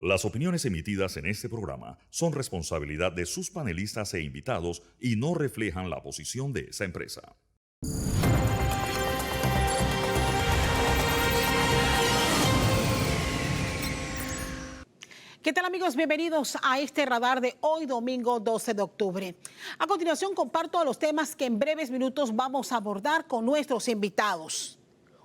Las opiniones emitidas en este programa son responsabilidad de sus panelistas e invitados y no reflejan la posición de esa empresa. ¿Qué tal, amigos? Bienvenidos a este radar de hoy, domingo 12 de octubre. A continuación, comparto los temas que en breves minutos vamos a abordar con nuestros invitados.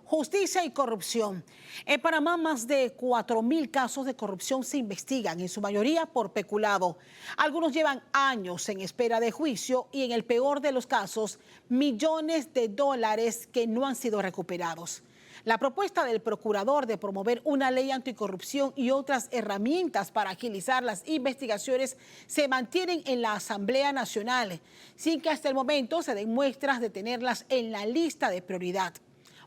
Justicia y corrupción. En Panamá, más de 4.000 casos de corrupción se investigan, en su mayoría por peculado. Algunos llevan años en espera de juicio y, en el peor de los casos, millones de dólares que no han sido recuperados. La propuesta del procurador de promover una ley anticorrupción y otras herramientas para agilizar las investigaciones se mantienen en la Asamblea Nacional, sin que hasta el momento se den muestras de tenerlas en la lista de prioridad.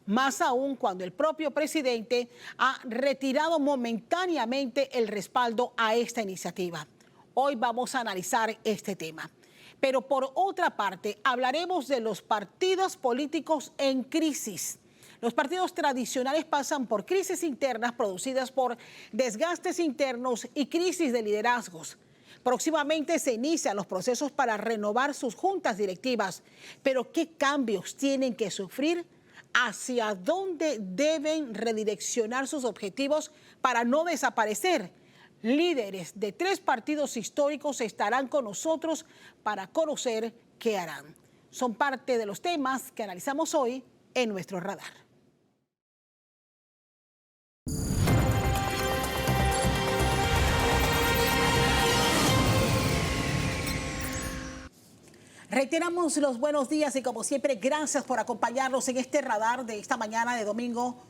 Más aún cuando el propio presidente ha retirado momentáneamente el respaldo a esta iniciativa. Hoy vamos a analizar este tema. Pero por otra parte, hablaremos de los partidos políticos en crisis. Los partidos tradicionales pasan por crisis internas producidas por desgastes internos y crisis de liderazgos. Próximamente se inician los procesos para renovar sus juntas directivas. Pero ¿qué cambios tienen que sufrir? ¿Hacia dónde deben redireccionar sus objetivos para no desaparecer? Líderes de 3 partidos históricos estarán con nosotros para conocer qué harán. Son parte de los temas que analizamos hoy en nuestro radar. Reiteramos los buenos días y, como siempre, gracias por acompañarnos en este radar de esta mañana de domingo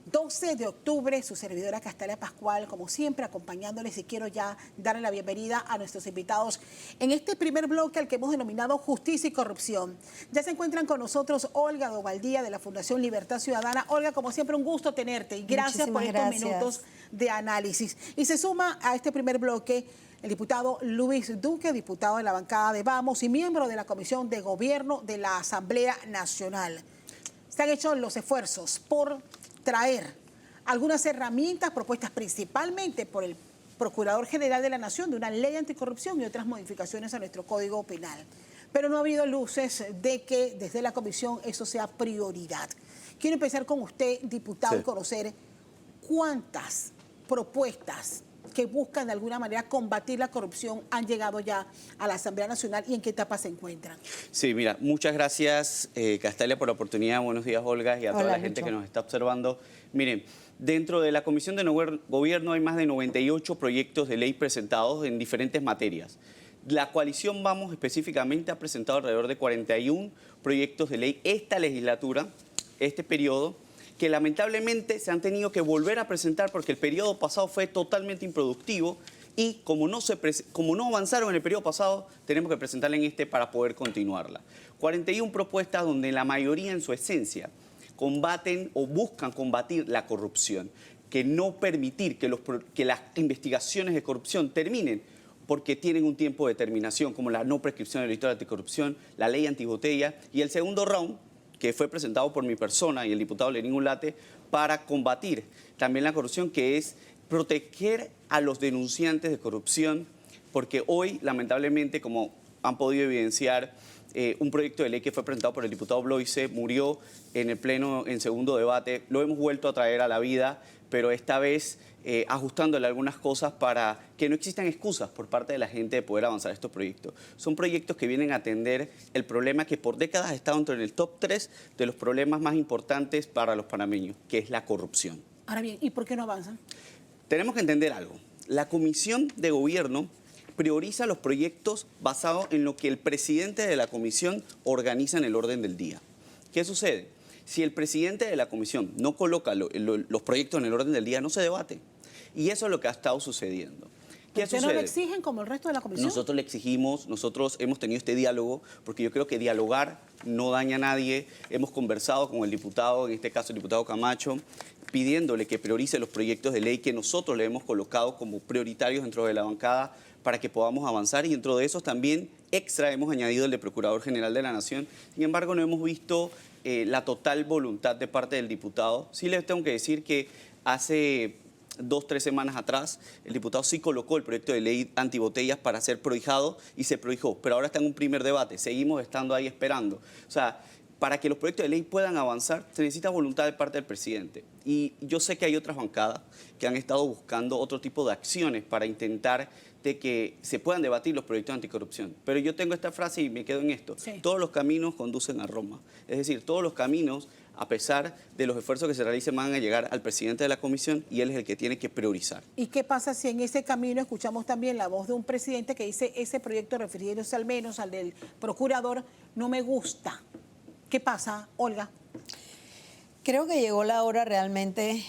12 de octubre. Su servidora Castalia Pascual, como siempre, acompañándoles, y quiero ya darle la bienvenida a nuestros invitados en este primer bloque al que hemos denominado Justicia y Corrupción. Ya se encuentran con nosotros Olga Dovaldía de la Fundación Libertad Ciudadana. Olga, como siempre, un gusto tenerte y gracias por estos minutos de análisis. Y se suma a este primer bloque el diputado Luis Duque, diputado de la bancada de Vamos y miembro de la Comisión de Gobierno de la Asamblea Nacional. Se han hecho los esfuerzos por traer algunas herramientas propuestas principalmente por el Procurador General de la Nación de una ley anticorrupción y otras modificaciones a nuestro Código Penal. Pero no ha habido luces de que desde la Comisión eso sea prioridad. Quiero empezar con usted, diputado, y conocer cuántas propuestas que buscan de alguna manera combatir la corrupción han llegado ya a la Asamblea Nacional y en qué etapa se encuentran. Sí, mira, muchas gracias, Castalia, por la oportunidad. Buenos días, Olga, y a toda la gente que nos está observando. Miren, dentro de la Comisión de Gobierno hay más de 98 proyectos de ley presentados en diferentes materias. La coalición Vamos específicamente ha presentado alrededor de 41 proyectos de ley esta legislatura, este periodo, que lamentablemente se han tenido que volver a presentar porque el periodo pasado fue totalmente improductivo y como no avanzaron en el periodo pasado, tenemos que presentarla en este para poder continuarla. 41 propuestas donde la mayoría en su esencia combaten o buscan combatir la corrupción, que no permitir que las investigaciones de corrupción terminen porque tienen un tiempo de terminación, como la no prescripción del delito de anticorrupción, la ley antibotella y el segundo round, que fue presentado por mi persona y el diputado Lenín Ulate, para combatir también la corrupción, que es proteger a los denunciantes de corrupción, porque hoy, lamentablemente, como han podido evidenciar, un proyecto de ley que fue presentado por el diputado Bloise murió en el Pleno en segundo debate. Lo hemos vuelto a traer a la vida, pero esta vez ajustándole algunas cosas para que no existan excusas por parte de la gente de poder avanzar estos proyectos. Son proyectos que vienen a atender el problema que por décadas ha estado entre el top 3 de los problemas más importantes para los panameños, que es la corrupción. Ahora bien, ¿y por qué no avanzan? Tenemos que entender algo. La Comisión de Gobierno prioriza los proyectos basados en lo que el presidente de la comisión organiza en el orden del día. ¿Qué sucede? Si el presidente de la comisión no coloca los proyectos en el orden del día, no se debate. Y eso es lo que ha estado sucediendo. ¿Qué sucede? ¿Ustedes no lo exigen como el resto de la comisión? Nosotros le exigimos, nosotros hemos tenido este diálogo, porque yo creo que dialogar no daña a nadie. Hemos conversado con el diputado, en este caso el diputado Camacho, pidiéndole que priorice los proyectos de ley que nosotros le hemos colocado como prioritarios dentro de la bancada para que podamos avanzar, y dentro de esos también extra hemos añadido el de Procurador General de la Nación. Sin embargo, no hemos visto la total voluntad de parte del diputado. Sí les tengo que decir que hace 2 o 3 semanas atrás, el diputado sí colocó el proyecto de ley antibotellas para ser prohijado y se prohijó, pero ahora está en un primer debate, seguimos estando ahí esperando. O sea, para que los proyectos de ley puedan avanzar, se necesita voluntad de parte del presidente. Y yo sé que hay otras bancadas que han estado buscando otro tipo de acciones para intentar de que se puedan debatir los proyectos de anticorrupción. Pero yo tengo esta frase y me quedo en esto. Sí. Todos los caminos conducen a Roma. Es decir, todos los caminos, a pesar de los esfuerzos que se realicen, van a llegar al presidente de la comisión y él es el que tiene que priorizar. ¿Y qué pasa si en ese camino escuchamos también la voz de un presidente que dice ese proyecto, refiriéndose al menos al del procurador, no me gusta? ¿Qué pasa, Olga? Creo que llegó la hora realmente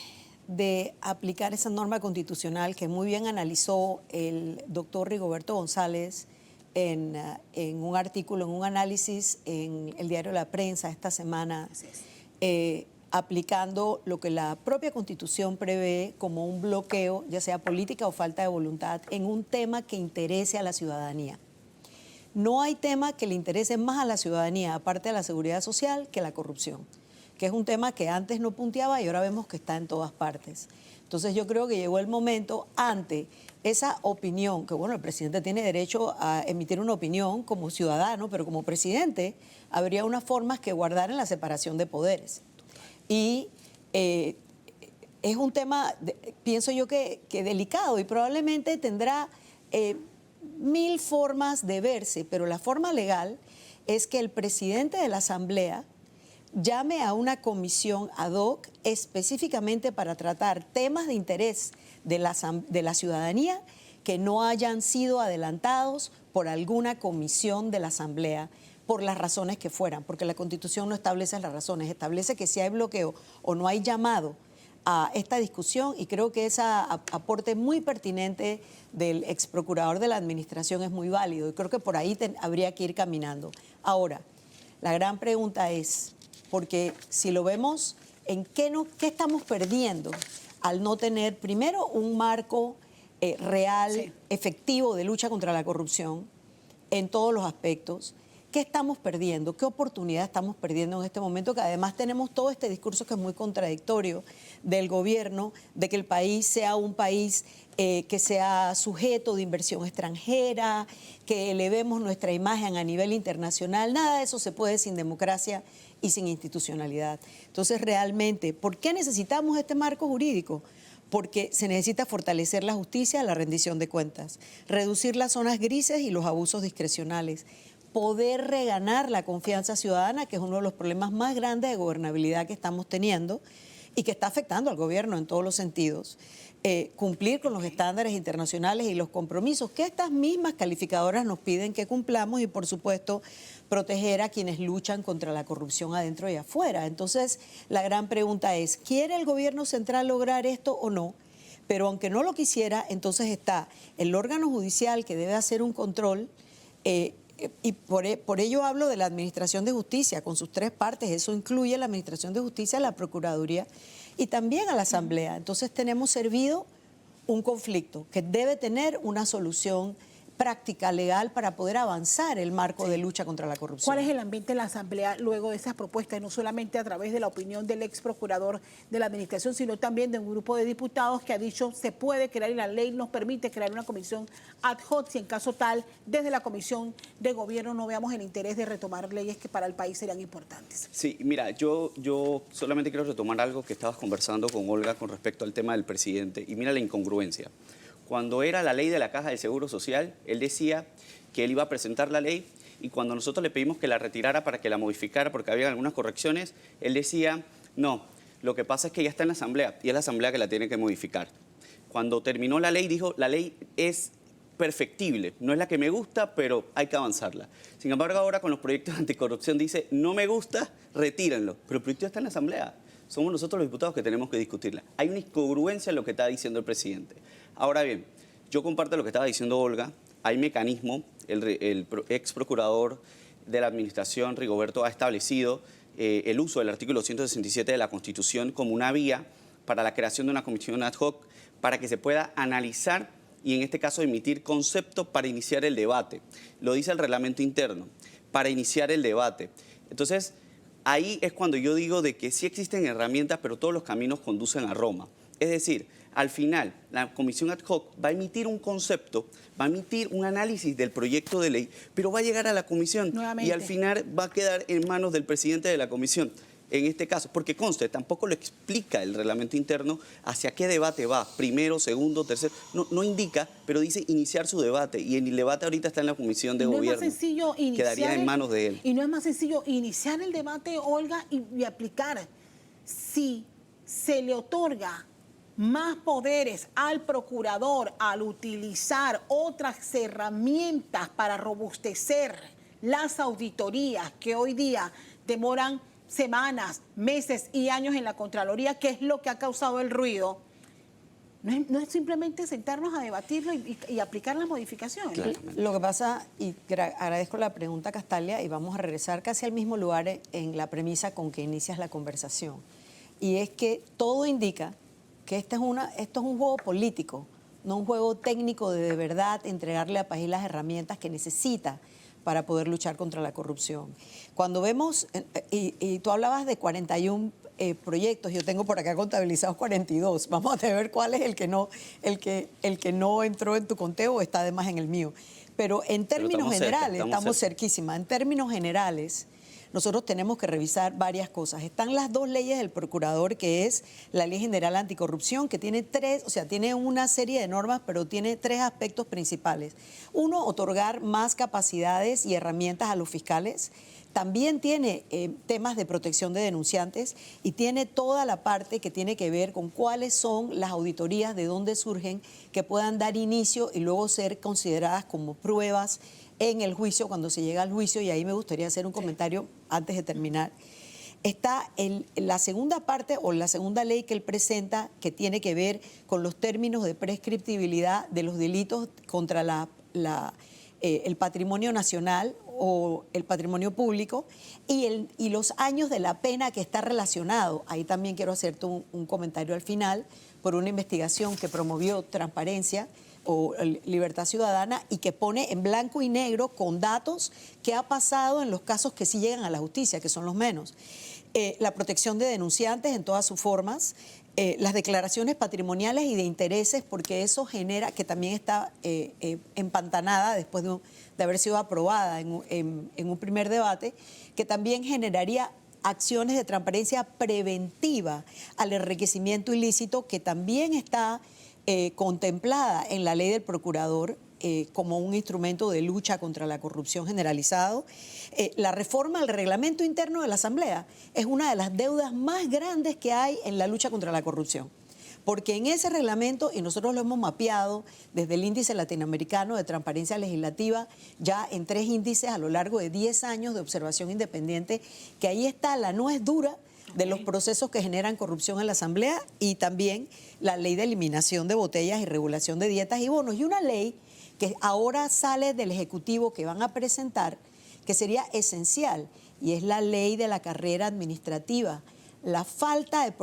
de aplicar esa norma constitucional que muy bien analizó el doctor Rigoberto González en un artículo, en un análisis en el diario La Prensa esta semana, aplicando lo que la propia Constitución prevé como un bloqueo, ya sea política o falta de voluntad, en un tema que interese a la ciudadanía. No hay tema que le interese más a la ciudadanía, aparte de la seguridad social, que la corrupción, que es un tema que antes no punteaba y ahora vemos que está en todas partes. Entonces yo creo que llegó el momento, ante esa opinión, que bueno, el presidente tiene derecho a emitir una opinión como ciudadano, pero como presidente habría unas formas que guardar en la separación de poderes. Y es un tema, pienso yo, que delicado y probablemente tendrá 1000 formas de verse, pero la forma legal es que el presidente de la Asamblea llame a una comisión ad hoc específicamente para tratar temas de interés de la ciudadanía que no hayan sido adelantados por alguna comisión de la Asamblea, por las razones que fueran, porque la Constitución no establece las razones, establece que si hay bloqueo o no hay llamado a esta discusión, y creo que ese aporte muy pertinente del ex procurador de la Administración es muy válido y creo que por ahí habría que ir caminando. Ahora, la gran pregunta es, porque si lo vemos, ¿qué estamos perdiendo al no tener primero un marco real, efectivo de lucha contra la corrupción en todos los aspectos? ¿Qué estamos perdiendo? ¿Qué oportunidad estamos perdiendo en este momento? Que además tenemos todo este discurso que es muy contradictorio del gobierno, de que el país sea un país que sea sujeto de inversión extranjera, que elevemos nuestra imagen a nivel internacional. Nada de eso se puede sin democracia y sin institucionalidad. Entonces, realmente, ¿por qué necesitamos este marco jurídico? Porque se necesita fortalecer la justicia, la rendición de cuentas, reducir las zonas grises y los abusos discrecionales, poder reganar la confianza ciudadana, que es uno de los problemas más grandes de gobernabilidad que estamos teniendo y que está afectando al gobierno en todos los sentidos, cumplir con los estándares internacionales y los compromisos que estas mismas calificadoras nos piden que cumplamos y, por supuesto, proteger a quienes luchan contra la corrupción adentro y afuera. Entonces, la gran pregunta es, ¿quiere el gobierno central lograr esto o no? Pero aunque no lo quisiera, entonces está el órgano judicial que debe hacer un control, y por ello hablo de la Administración de Justicia, con sus 3 partes. Eso incluye la Administración de Justicia, la Procuraduría y también a la Asamblea. Entonces tenemos servido un conflicto que debe tener una solución práctica, legal, para poder avanzar el marco de lucha contra la corrupción. ¿Cuál es el ambiente en la Asamblea luego de esas propuestas, no solamente a través de la opinión del ex procurador de la Administración, sino también de un grupo de diputados que ha dicho se puede crear y la ley nos permite crear una comisión ad hoc si en caso tal, desde la Comisión de Gobierno no veamos el interés de retomar leyes que para el país serían importantes? Sí, mira, yo solamente quiero retomar algo que estabas conversando con Olga con respecto al tema del presidente, y mira la incongruencia. Cuando era la ley de la Caja del Seguro Social, él decía que él iba a presentar la ley y cuando nosotros le pedimos que la retirara para que la modificara porque había algunas correcciones, él decía, no, lo que pasa es que ya está en la Asamblea y es la Asamblea que la tiene que modificar. Cuando terminó la ley, dijo, la ley es perfectible, no es la que me gusta, pero hay que avanzarla. Sin embargo, ahora con los proyectos de anticorrupción dice, no me gusta, retírenlo, pero el proyecto ya está en la Asamblea. Somos nosotros los diputados que tenemos que discutirla. Hay una incongruencia en lo que está diciendo el presidente. Ahora bien, yo comparto lo que estaba diciendo Olga. Hay mecanismo, el ex procurador de la Administración, Rigoberto, ha establecido el uso del artículo 167 de la Constitución como una vía para la creación de una comisión ad hoc para que se pueda analizar y en este caso emitir conceptos para iniciar el debate. Lo dice el reglamento interno, para iniciar el debate. Entonces, ahí es cuando yo digo de que sí existen herramientas, pero todos los caminos conducen a Roma. Es decir, Al final, la comisión ad hoc va a emitir un concepto, va a emitir un análisis del proyecto de ley, pero va a llegar a la comisión Nuevamente. y al final va a quedar en manos del presidente de la comisión. En este caso, porque conste, tampoco lo explica el reglamento interno hacia qué debate va, primero, segundo, tercero, no indica, pero dice iniciar su debate, y el debate ahorita está en la comisión de ¿No es gobierno. más sencillo iniciar Quedaría en manos de él. Y no es más sencillo iniciar el debate, Olga, y aplicar? Si se le otorga más poderes al procurador al utilizar otras herramientas para robustecer las auditorías que hoy día demoran semanas, meses y años en la Contraloría, que es lo que ha causado el ruido, no es simplemente sentarnos a debatirlo y aplicar las modificaciones. Claramente. Lo que pasa, y agradezco la pregunta, Castalia, y vamos a regresar casi al mismo lugar en la premisa con que inicias la conversación. Y es que todo indica que esto es un juego político, no un juego técnico de verdad entregarle a país las herramientas que necesita para poder luchar contra la corrupción. Cuando vemos, y tú hablabas de 41 proyectos, yo tengo por acá contabilizados 42, vamos a ver cuál es el que no entró en tu conteo o está además en el mío. Pero en términos generales, estamos cerquísima, en términos generales, nosotros tenemos que revisar varias cosas. Están las dos leyes del procurador, que es la Ley General Anticorrupción, que tiene tiene una serie de normas, pero tiene tres aspectos principales. Uno, otorgar más capacidades y herramientas a los fiscales. También tiene temas de protección de denunciantes y tiene toda la parte que tiene que ver con cuáles son las auditorías, de dónde surgen, que puedan dar inicio y luego ser consideradas como pruebas en el juicio, cuando se llega al juicio, y ahí me gustaría hacer un comentario antes de terminar. Está la segunda parte o la segunda ley que él presenta, que tiene que ver con los términos de prescriptibilidad de los delitos contra el patrimonio nacional o el patrimonio público y los años de la pena que está relacionado. Ahí también quiero hacerte un comentario al final por una investigación que promovió Transparencia o Libertad Ciudadana y que pone en blanco y negro con datos qué ha pasado en los casos que sí llegan a la justicia, que son los menos. La protección de denunciantes en todas sus formas, las declaraciones patrimoniales y de intereses, porque eso genera, que también está empantanada después de haber sido aprobada en un primer debate, que también generaría acciones de transparencia preventiva al enriquecimiento ilícito, que también está contemplada en la ley del procurador como un instrumento de lucha contra la corrupción generalizado. La reforma al reglamento interno de la Asamblea es una de las deudas más grandes que hay en la lucha contra la corrupción. Porque en ese reglamento, y nosotros lo hemos mapeado desde el Índice Latinoamericano de Transparencia Legislativa, ya en 3 índices a lo largo de 10 años de observación independiente, que ahí está la nuez dura de los procesos que generan corrupción en la Asamblea y también la ley de eliminación de botellas y regulación de dietas y bonos. Y una ley que ahora sale del Ejecutivo que van a presentar, que sería esencial, y es la ley de la carrera administrativa. La falta de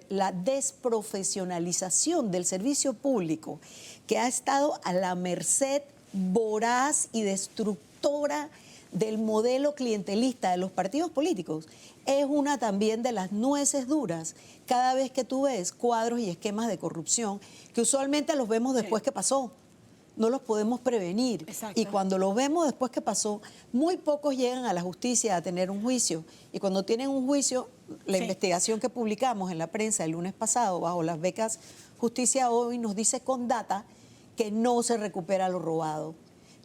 la desprofesionalización del servicio público, que ha estado a la merced voraz y destructora del modelo clientelista de los partidos políticos, es una también de las nueces duras cada vez que tú ves cuadros y esquemas de corrupción que usualmente los vemos después que pasó. No los podemos prevenir. Exacto. Y cuando los vemos después que pasó, muy pocos llegan a la justicia a tener un juicio. Y cuando tienen un juicio, la investigación que publicamos en la prensa el lunes pasado bajo las becas Justicia Hoy nos dice con data que no se recupera lo robado,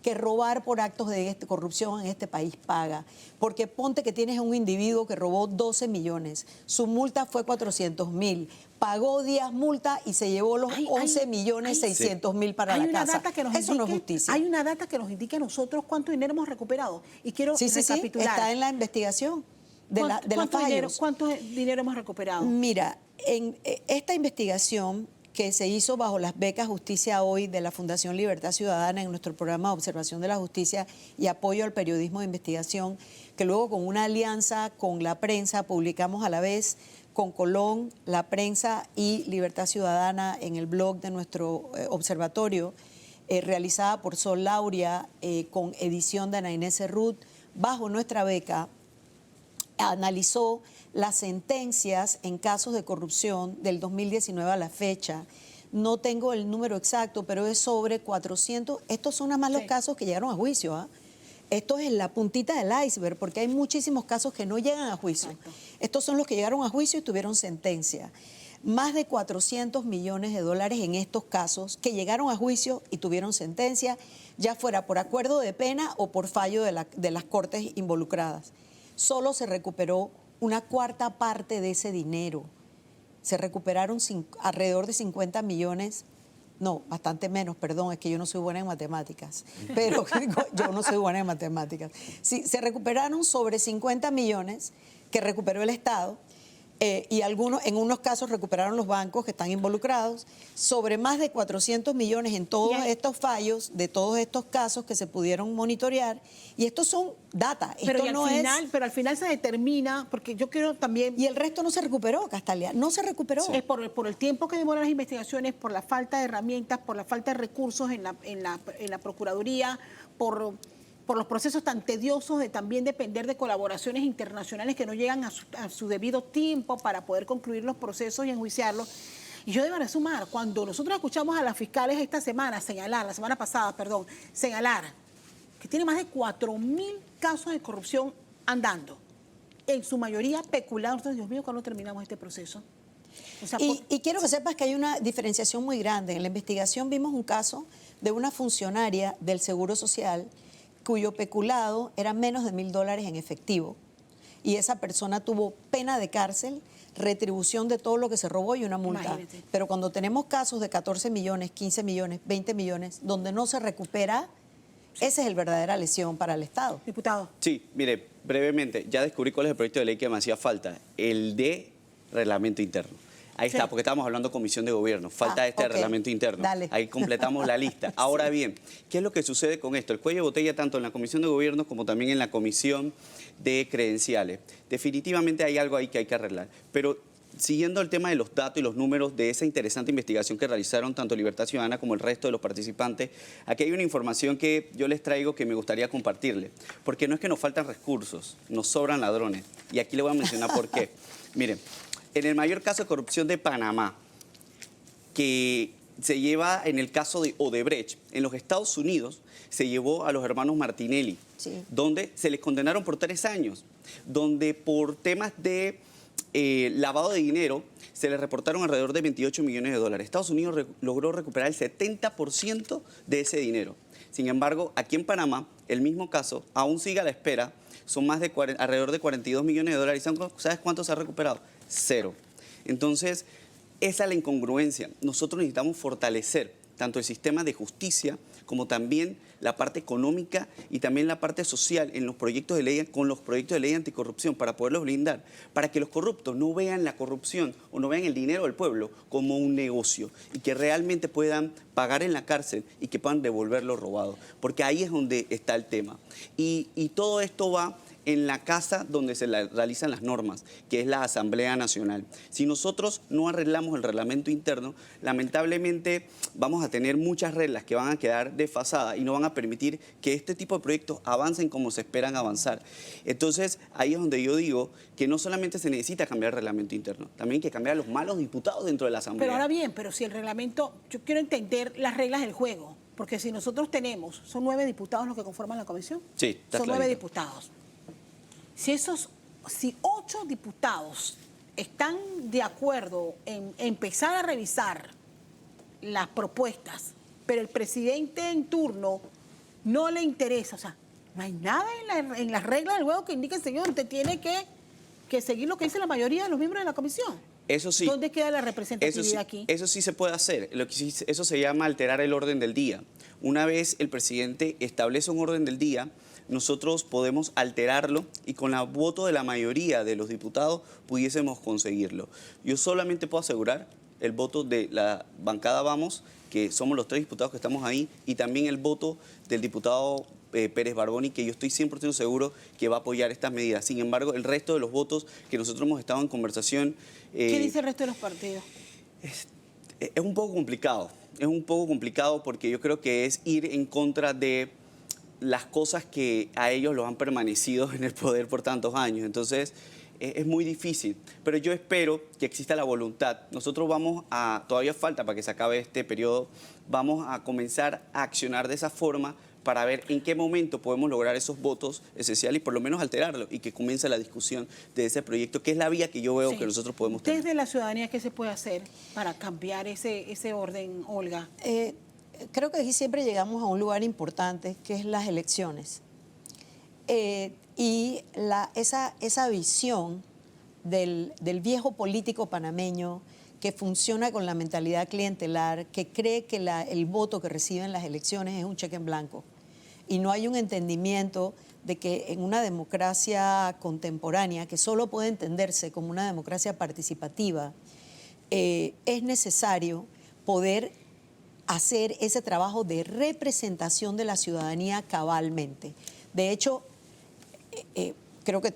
que robar por actos de corrupción en este país paga. Porque ponte que tienes un individuo que robó 12 millones, su multa fue 400,000, pagó 10 multas y se llevó los 11,600,000 para la casa. Eso no es justicia. Hay una data que nos indique a nosotros cuánto dinero hemos recuperado. Y quiero recapitular. Sí, está en la investigación de la fallos. ¿Cuánto dinero hemos recuperado? Mira, en esta investigación que se hizo bajo las becas Justicia Hoy de la Fundación Libertad Ciudadana en nuestro programa de observación de la justicia y apoyo al periodismo de investigación, que luego con una alianza con la prensa publicamos a la vez con Colón, la prensa y Libertad Ciudadana en el blog de nuestro observatorio, realizada por Sol Lauria, con edición de Ana Inés Cerrut, bajo nuestra beca. analizó las sentencias en casos de corrupción del 2019 a la fecha. No tengo el número exacto, pero es sobre 400. Estos son nada más los casos que llegaron a juicio, ¿ah? Esto es la puntita del iceberg, porque hay muchísimos casos que no llegan a juicio. Exacto. Estos son los que llegaron a juicio y tuvieron sentencia. Más de 400 millones de dólares en estos casos que llegaron a juicio y tuvieron sentencia, ya fuera por acuerdo de pena o por fallo de las cortes involucradas. Solo se recuperó una cuarta parte de ese dinero. Se recuperaron alrededor de 50 millones. No, bastante menos, perdón, es que yo no soy buena en matemáticas, pero yo no soy buena en matemáticas. Sí, se recuperaron sobre 50 millones que recuperó el Estado y en unos casos recuperaron los bancos que están involucrados, sobre más de 400 millones en todos estos fallos de todos estos casos que se pudieron monitorear, y estos son data. Pero, Esto pero al final se determina, porque yo quiero también... Y el resto no se recuperó, Castalia, no se recuperó. Es por el tiempo que demoran las investigaciones, por la falta de herramientas, por la falta de recursos en la Procuraduría, por los procesos tan tediosos de también depender de colaboraciones internacionales que no llegan a su debido tiempo para poder concluir los procesos y enjuiciarlos. Y yo deberé sumar, cuando nosotros escuchamos a las fiscales esta semana la semana pasada, señalar que tiene más de 4.000 casos de corrupción andando, en su mayoría peculados. Entonces, Dios mío, ¿cuándo terminamos este proceso? O sea, y quiero que sepas que hay una diferenciación muy grande. En la investigación vimos un caso de una funcionaria del Seguro Social cuyo peculado era menos de $1.000 en efectivo. Y esa persona tuvo pena de cárcel, retribución de todo lo que se robó y una multa. Imagínate. Pero cuando tenemos casos de 14 millones, 15 millones, 20 millones, donde no se recupera, esa es la verdadera lesión para el Estado. diputado. Sí, mire, brevemente, ya descubrí cuál es el proyecto de ley que me hacía falta, el de reglamento interno. Ahí está, porque estábamos hablando de comisión de gobierno. Falta ok. reglamento interno. Dale. Ahí completamos la lista. Ahora bien, ¿qué es lo que sucede con esto? El cuello de botella tanto en la comisión de gobierno como también en la comisión de credenciales. Definitivamente hay algo ahí que hay que arreglar. Pero siguiendo el tema de los datos y los números de esa interesante investigación que realizaron tanto Libertad Ciudadana como el resto de los participantes, aquí hay una información que yo les traigo que me gustaría compartirle. Porque no es que nos faltan recursos, nos sobran ladrones. Y aquí le voy a mencionar por qué. Miren, en el mayor caso de corrupción de Panamá, que se lleva en el caso de Odebrecht, en los Estados Unidos se llevó a los hermanos Martinelli, Sí. donde se les condenaron por 3 años, donde por temas de lavado de dinero se les reportaron alrededor de 28 millones de dólares. Estados Unidos logró recuperar el 70% de ese dinero. Sin embargo, aquí en Panamá, el mismo caso aún sigue a la espera, son más de alrededor de 42 millones de dólares. ¿Sabes cuánto se ha recuperado? 0. Entonces, esa es la incongruencia. Nosotros necesitamos fortalecer tanto el sistema de justicia como también la parte económica y también la parte social en los proyectos de ley, con los proyectos de ley anticorrupción para poderlos blindar, para que los corruptos no vean la corrupción o no vean el dinero del pueblo como un negocio y que realmente puedan pagar en la cárcel y que puedan devolver lo robado, porque ahí es donde está el tema. Y todo esto va en la casa donde se realizan las normas, que es la Asamblea Nacional. Si nosotros no arreglamos el reglamento interno, lamentablemente vamos a tener muchas reglas que van a quedar desfasadas y no van a permitir que este tipo de proyectos avancen como se esperan avanzar. Entonces, ahí es donde yo digo que no solamente se necesita cambiar el reglamento interno, también hay que cambiar a los malos diputados dentro de la Asamblea. Pero ahora bien, pero si el reglamento, yo quiero entender las reglas del juego, porque si nosotros tenemos, son 9 diputados los que conforman la comisión. Sí, está son 9 clarito. diputados. Si 8 diputados están de acuerdo en empezar a revisar las propuestas, pero el presidente en turno no le interesa, o sea, no hay nada en las reglas del juego que indique, señor, usted tiene que seguir lo que dice la mayoría de los miembros de la comisión. Eso sí. ¿Dónde queda la representatividad Eso sí, aquí? eso sí se puede hacer. Eso se llama alterar el orden del día. Una vez el presidente establece un orden del día, nosotros podemos alterarlo y con el voto de la mayoría de los diputados pudiésemos conseguirlo. Yo solamente puedo asegurar el voto de la bancada Vamos, que somos los 3 diputados que estamos ahí, y también el voto del diputado Pérez Barboni, que yo estoy 100% seguro que va a apoyar estas medidas. Sin embargo, el resto de los votos que nosotros hemos estado en conversación... ¿Qué dice el resto de los partidos? Es un poco complicado. Es un poco complicado porque yo creo que es ir en contra de las cosas que a ellos los han permanecido en el poder por tantos años. Entonces, es muy difícil, pero yo espero que exista la voluntad. Nosotros todavía falta para que se acabe este periodo, vamos a comenzar a accionar de esa forma para ver en qué momento podemos lograr esos votos esenciales y por lo menos alterarlo y que comience la discusión de ese proyecto, que es la vía que yo veo que nosotros podemos tener. Desde la ciudadanía, ¿qué se puede hacer para cambiar ese orden, Olga? Creo que aquí siempre llegamos a un lugar importante, que es las elecciones. Y esa visión del viejo político panameño que funciona con la mentalidad clientelar, que cree que el voto que recibe en las elecciones es un cheque en blanco. Y no hay un entendimiento de que en una democracia contemporánea, que solo puede entenderse como una democracia participativa, es necesario poder hacer ese trabajo de representación de la ciudadanía cabalmente. De hecho, creo que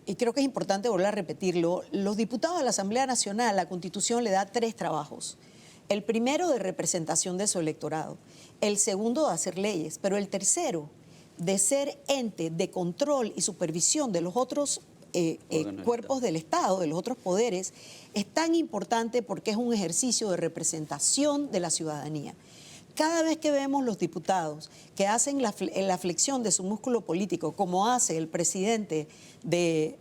es importante volver a repetirlo, los diputados de la Asamblea Nacional, la Constitución le da 3 trabajos. El primero, de representación de su electorado. El segundo, de hacer leyes. Pero el tercero, de ser ente de control y supervisión de los otros cuerpos del Estado, de los otros poderes, es tan importante porque es un ejercicio de representación de la ciudadanía. Cada vez que vemos los diputados que hacen la flexión de su músculo político, como hace el presidente de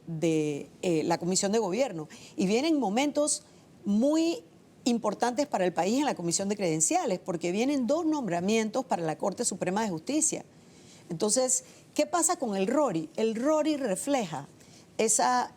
la Comisión de Gobierno, y vienen momentos muy importantes para el país en la Comisión de Credenciales, porque vienen 2 nombramientos para la Corte Suprema de Justicia. Entonces, ¿qué pasa con el RORI? El RORI refleja esa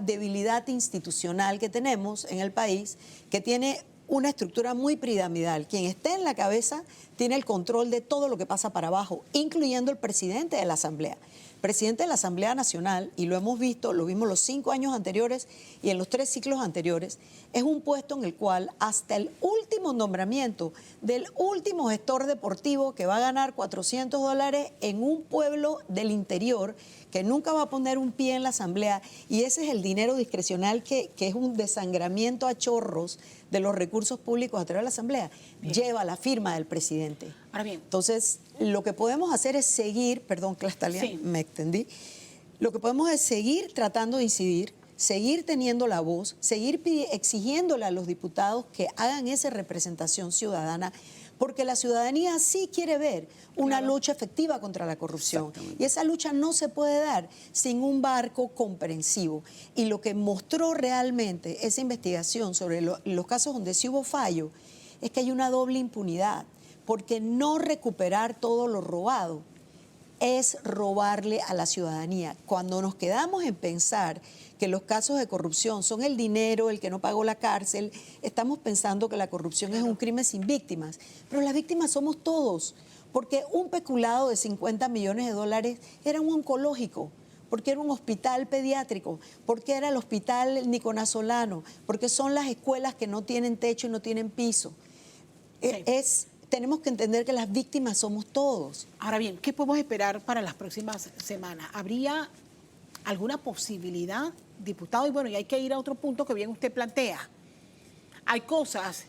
debilidad institucional que tenemos en el país, que tiene una estructura muy piramidal. Quien esté en la cabeza tiene el control de todo lo que pasa para abajo, incluyendo el presidente de la Asamblea. Presidente de la Asamblea Nacional, y lo hemos visto, lo vimos los 5 años anteriores y en los 3 ciclos anteriores, es un puesto en el cual hasta el último nombramiento del último gestor deportivo que va a ganar $400 en un pueblo del interior, que nunca va a poner un pie en la Asamblea, y ese es el dinero discrecional que es un desangramiento a chorros de los recursos públicos a través de la Asamblea, lleva la firma del presidente. Ahora bien. Entonces, lo que podemos hacer es seguir, perdón, Clastalia, Sí. me extendí, lo que podemos es seguir tratando de incidir, seguir teniendo la voz, seguir exigiéndole a los diputados que hagan esa representación ciudadana, porque la ciudadanía sí quiere ver una lucha efectiva contra la corrupción. Y esa lucha no se puede dar sin un marco comprensivo. Y lo que mostró realmente esa investigación sobre los casos donde sí hubo fallo es que hay una doble impunidad, porque no recuperar todo lo robado es robarle a la ciudadanía. Cuando nos quedamos en pensar que los casos de corrupción son el dinero, el que no pagó la cárcel, estamos pensando que la corrupción es un crimen sin víctimas. Pero las víctimas somos todos, porque un peculado de $50 millones era un oncológico, porque era un hospital pediátrico, porque era el hospital Niconasolano, porque son las escuelas que no tienen techo y no tienen piso. Sí. Tenemos que entender que las víctimas somos todos. Ahora bien, ¿qué podemos esperar para las próximas semanas? ¿Habría alguna posibilidad, diputado? Y bueno, y hay que ir a otro punto que bien usted plantea. Hay cosas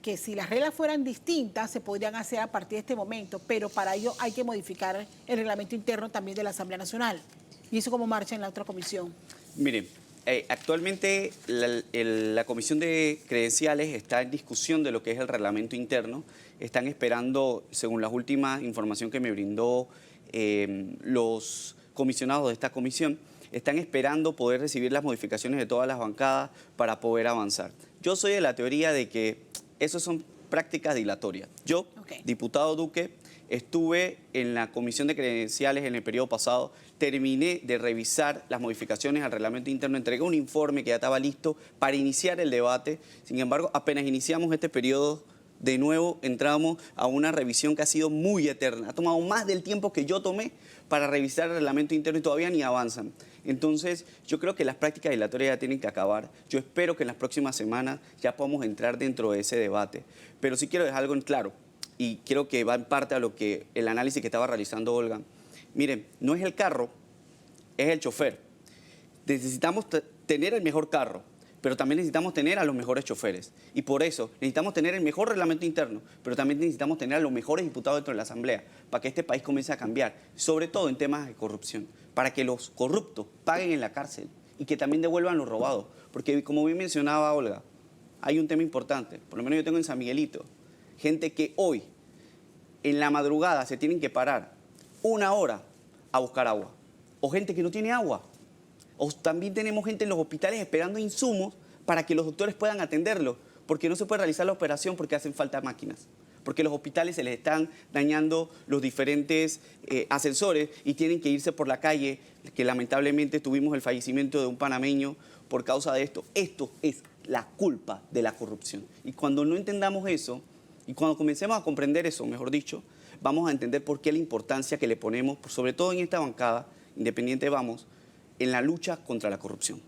que si las reglas fueran distintas se podrían hacer a partir de este momento, pero para ello hay que modificar el reglamento interno también de la Asamblea Nacional. ¿Y eso cómo marcha en la otra comisión? Miren, actualmente la Comisión de Credenciales está en discusión de lo que es el reglamento interno. Están esperando, según la última información que me brindó los comisionados de esta comisión, están esperando poder recibir las modificaciones de todas las bancadas para poder avanzar. Yo soy de la teoría de que eso son prácticas dilatorias. Yo, diputado Duque, estuve en la Comisión de Credenciales en el periodo pasado, terminé de revisar las modificaciones al reglamento interno, entregué un informe que ya estaba listo para iniciar el debate. Sin embargo, apenas iniciamos este periodo, de nuevo entramos a una revisión que ha sido muy eterna. Ha tomado más del tiempo que yo tomé para revisar el reglamento interno y todavía ni avanzan. Entonces, yo creo que las prácticas dilatorias ya tienen que acabar. Yo espero que en las próximas semanas ya podamos entrar dentro de ese debate. Pero sí quiero dejar algo en claro, y creo que va en parte a lo que el análisis que estaba realizando Olga. Miren, no es el carro, es el chofer. Necesitamos tener el mejor carro, pero también necesitamos tener a los mejores choferes. Y por eso necesitamos tener el mejor reglamento interno, pero también necesitamos tener a los mejores diputados dentro de la Asamblea para que este país comience a cambiar, sobre todo en temas de corrupción, para que los corruptos paguen en la cárcel y que también devuelvan lo robado. Porque como bien mencionaba Olga, hay un tema importante, por lo menos yo tengo en San Miguelito, gente que hoy, en la madrugada, se tienen que parar 1 hora a buscar agua, o gente que no tiene agua, o también tenemos gente en los hospitales esperando insumos para que los doctores puedan atenderlo, porque no se puede realizar la operación porque hacen falta máquinas, porque los hospitales se les están dañando los diferentes ascensores y tienen que irse por la calle, que lamentablemente tuvimos el fallecimiento de un panameño por causa de esto. Esto es la culpa de la corrupción. Y cuando no entendamos eso, y cuando comencemos a comprender eso, mejor dicho, vamos a entender por qué la importancia que le ponemos, sobre todo en esta bancada, Independiente Vamos, en la lucha contra la corrupción.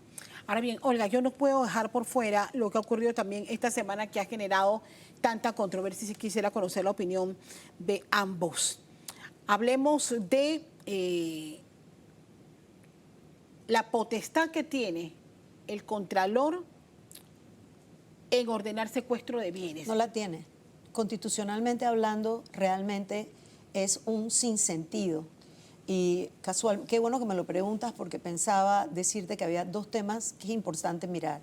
Ahora bien, Olga, yo no puedo dejar por fuera lo que ha ocurrido también esta semana que ha generado tanta controversia y quisiera conocer la opinión de ambos. Hablemos de la potestad que tiene el Contralor en ordenar secuestro de bienes. No la tiene. Constitucionalmente hablando, realmente es un sinsentido. Y casual, qué bueno que me lo preguntas porque pensaba decirte que había 2 temas que es importante mirar.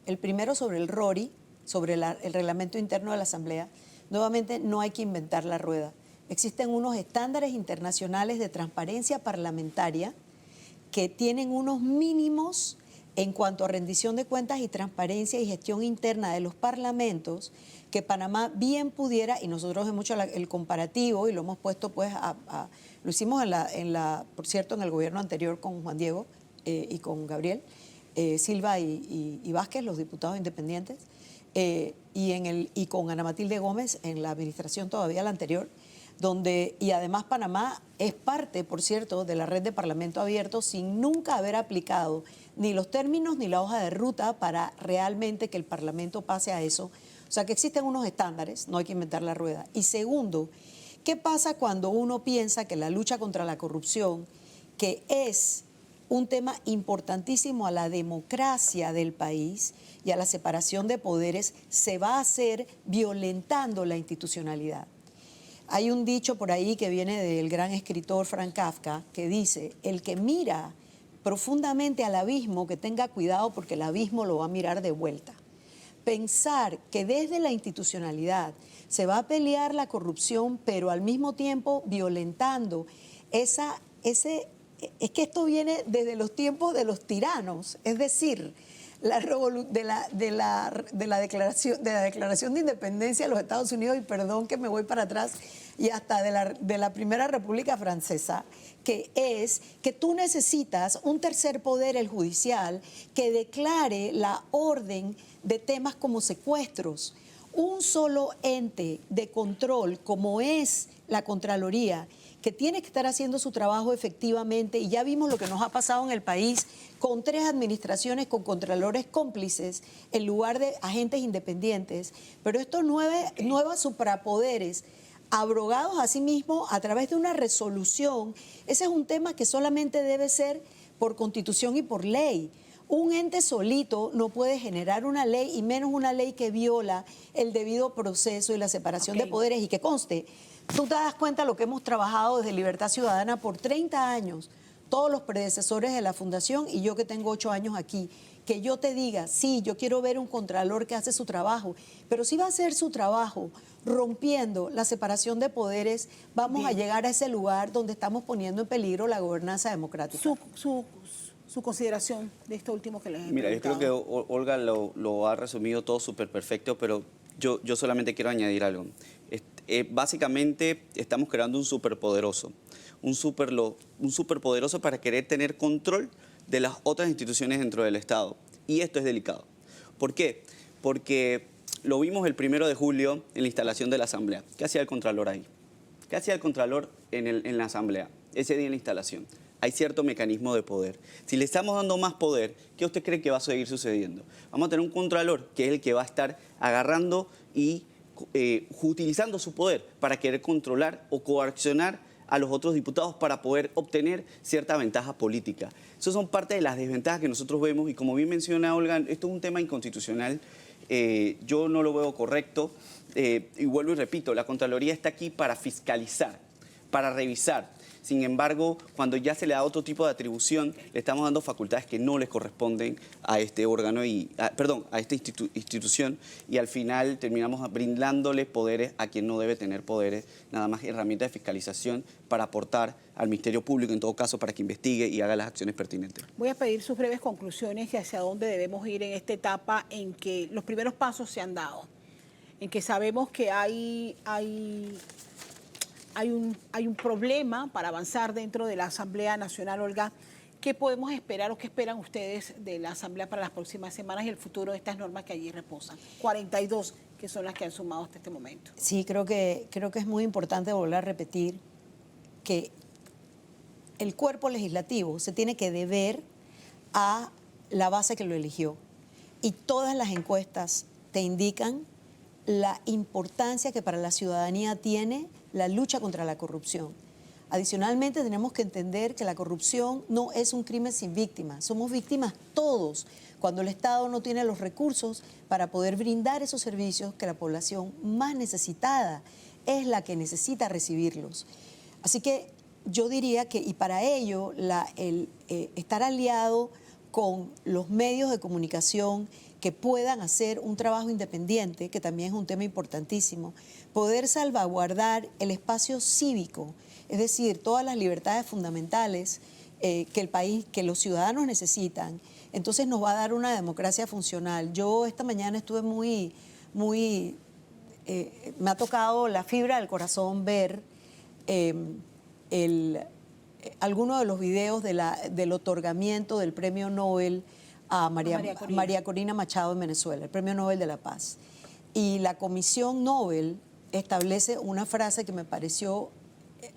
El primero sobre el RORI, sobre el reglamento interno de la Asamblea. Nuevamente, no hay que inventar la rueda. Existen unos estándares internacionales de transparencia parlamentaria que tienen unos mínimos en cuanto a rendición de cuentas y transparencia y gestión interna de los parlamentos que Panamá bien pudiera, y nosotros hemos hecho el comparativo y lo hemos puesto pues lo hicimos por cierto, en el gobierno anterior con Juan Diego y con Gabriel Silva y Vázquez, los diputados independientes, y con Ana Matilde Gómez en la administración todavía la anterior, y además Panamá es parte, por cierto, de la red de Parlamento Abierto sin nunca haber aplicado ni los términos ni la hoja de ruta para realmente que el Parlamento pase a eso. O sea que existen unos estándares, no hay que inventar la rueda. Y segundo, ¿qué pasa cuando uno piensa que la lucha contra la corrupción, que es un tema importantísimo a la democracia del país y a la separación de poderes, se va a hacer violentando la institucionalidad? Hay un dicho por ahí que viene del gran escritor Franz Kafka que dice, el que mira profundamente al abismo, que tenga cuidado porque el abismo lo va a mirar de vuelta. Pensar que desde la institucionalidad se va a pelear la corrupción, pero al mismo tiempo violentando es que esto viene desde los tiempos de los tiranos, es decir, de la declaración de independencia de los Estados Unidos, y perdón que me voy para atrás, y hasta de la Primera República Francesa, que es que tú necesitas un tercer poder, el judicial, que declare la orden de temas como secuestros. Un solo ente de control como es la Contraloría, que tiene que estar haciendo su trabajo efectivamente, y ya vimos lo que nos ha pasado en el país con 3 administraciones con contralores cómplices en lugar de agentes independientes, pero estos nuevos suprapoderes abrogados a sí mismos a través de una resolución, ese es un tema que solamente debe ser por Constitución y por ley. Un ente solito no puede generar una ley, y menos una ley que viola el debido proceso y la separación de poderes. Y que conste, tú te das cuenta de lo que hemos trabajado desde Libertad Ciudadana por 30 años, todos los predecesores de la Fundación y yo que tengo 8 años aquí, que yo te diga, sí, yo quiero ver un contralor que hace su trabajo, pero si va a hacer su trabajo rompiendo la separación de poderes, vamos a llegar a ese lugar donde estamos poniendo en peligro la gobernanza democrática. Su consideración de esto último que les he Mira, preguntado. yo creo que Olga lo ha resumido todo súper perfecto, pero yo solamente quiero añadir algo. Básicamente estamos creando un superpoderoso, un superpoderoso para querer tener control de las otras instituciones dentro del Estado. Y esto es delicado. ¿Por qué? Porque lo vimos el 1 de julio en la instalación de la Asamblea. ¿Qué hacía el Contralor ahí? ¿Qué hacía el Contralor en la Asamblea? Ese día en la instalación. Hay cierto mecanismo de poder. Si le estamos dando más poder, ¿qué usted cree que va a seguir sucediendo? Vamos a tener un Contralor que es el que va a estar agarrando y utilizando su poder para querer controlar o coaccionar a los otros diputados para poder obtener cierta ventaja política. Esas son parte de las desventajas que nosotros vemos y como bien menciona Olga, esto es un tema inconstitucional, yo no lo veo correcto y vuelvo y repito, la Contraloría está aquí para fiscalizar, para revisar. Sin embargo, cuando ya se le da otro tipo de atribución, le estamos dando facultades que no les corresponden a este órgano a esta institución, y al final terminamos brindándole poderes a quien no debe tener poderes, nada más herramientas de fiscalización para aportar al Ministerio Público, en todo caso, para que investigue y haga las acciones pertinentes. Voy a pedir sus breves conclusiones de hacia dónde debemos ir en esta etapa en que los primeros pasos se han dado, en que sabemos que hay un problema para avanzar dentro de la Asamblea Nacional. Olga, ¿qué podemos esperar o qué esperan ustedes de la Asamblea para las próximas semanas y el futuro de estas normas que allí reposan? 42, que son las que han sumado hasta este momento. Sí, creo que es muy importante volver a repetir que el cuerpo legislativo se tiene que deber a la base que lo eligió. Y todas las encuestas te indican la importancia que para la ciudadanía tiene la lucha contra la corrupción. Adicionalmente, tenemos que entender que la corrupción no es un crimen sin víctimas. Somos víctimas todos cuando el Estado no tiene los recursos para poder brindar esos servicios que la población más necesitada es la que necesita recibirlos. Así que yo diría que, y para ello, estar aliado con los medios de comunicación que puedan hacer un trabajo independiente, que también es un tema importantísimo, poder salvaguardar el espacio cívico, es decir, todas las libertades fundamentales que el país, que los ciudadanos necesitan, entonces nos va a dar una democracia funcional. Yo esta mañana estuve me ha tocado la fibra del corazón ver algunos de los videos del otorgamiento del premio Nobel a María Corina Machado en Venezuela, el premio Nobel de la Paz. Y la Comisión Nobel establece una frase que me pareció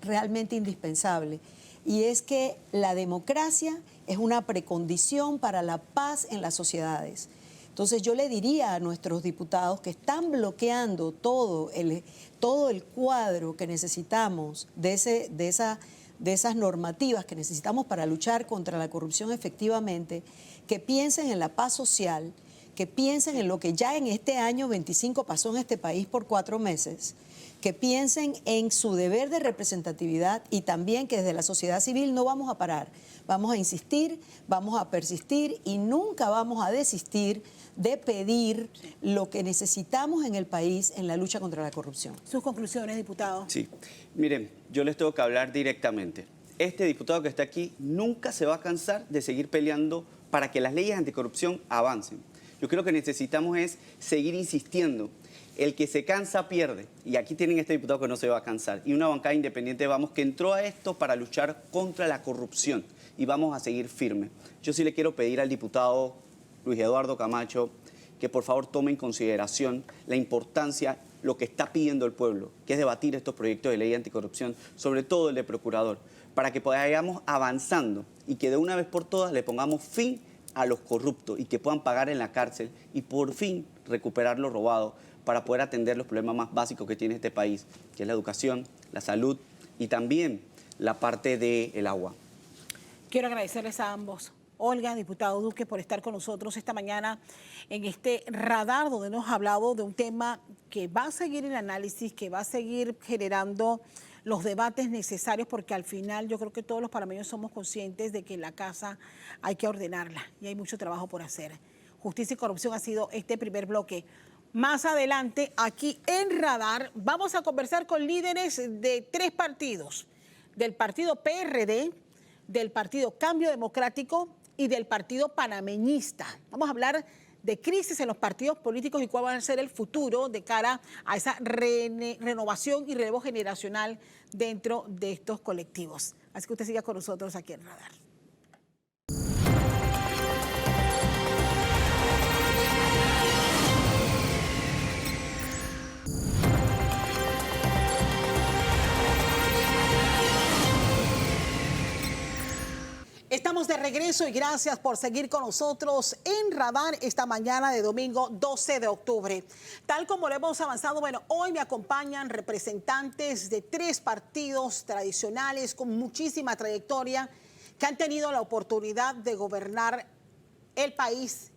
realmente indispensable, y es que la democracia es una precondición para la paz en las sociedades. Entonces yo le diría a nuestros diputados que están bloqueando todo el cuadro que necesitamos de esas normativas que necesitamos para luchar contra la corrupción efectivamente, que piensen en la paz social, que piensen en lo que ya en este año 25 pasó en este país por 4 meses, que piensen en su deber de representatividad, y también que desde la sociedad civil no vamos a parar, vamos a insistir, vamos a persistir y nunca vamos a desistir de pedir lo que necesitamos en el país en la lucha contra la corrupción. Sus conclusiones, diputado. Sí, miren, yo les tengo que hablar directamente. Este diputado que está aquí nunca se va a cansar de seguir peleando para que las leyes anticorrupción avancen. Yo creo que necesitamos es seguir insistiendo. El que se cansa pierde, y aquí tienen este diputado que no se va a cansar. Y una bancada independiente, vamos, que entró a esto para luchar contra la corrupción, y vamos a seguir firmes. Yo sí le quiero pedir al diputado Luis Eduardo Camacho que por favor tome en consideración la importancia, lo que está pidiendo el pueblo, que es debatir estos proyectos de ley anticorrupción, sobre todo el de procurador, para que vayamos avanzando y que de una vez por todas le pongamos fin a los corruptos y que puedan pagar en la cárcel y por fin recuperar lo robado, para poder atender los problemas más básicos que tiene este país, que es la educación, la salud y también la parte del agua. Quiero agradecerles a ambos, Olga, diputado Duque, por estar con nosotros esta mañana en este radar, donde nos ha hablado de un tema que va a seguir el análisis, que va a seguir generando los debates necesarios, porque al final yo creo que todos los panameños somos conscientes de que la casa hay que ordenarla y hay mucho trabajo por hacer. Justicia y corrupción ha sido este primer bloque. Más adelante, aquí en Radar, vamos a conversar con líderes de 3 partidos, del partido PRD, del partido Cambio Democrático y del partido panameñista. Vamos a hablar de crisis en los partidos políticos y cuál va a ser el futuro de cara a esa renovación y relevo generacional dentro de estos colectivos. Así que usted siga con nosotros aquí en Radar. Estamos de regreso y gracias por seguir con nosotros en Radar esta mañana de domingo 12 de octubre. Tal como lo hemos avanzado, bueno, hoy me acompañan representantes de 3 partidos tradicionales con muchísima trayectoria que han tenido la oportunidad de gobernar el país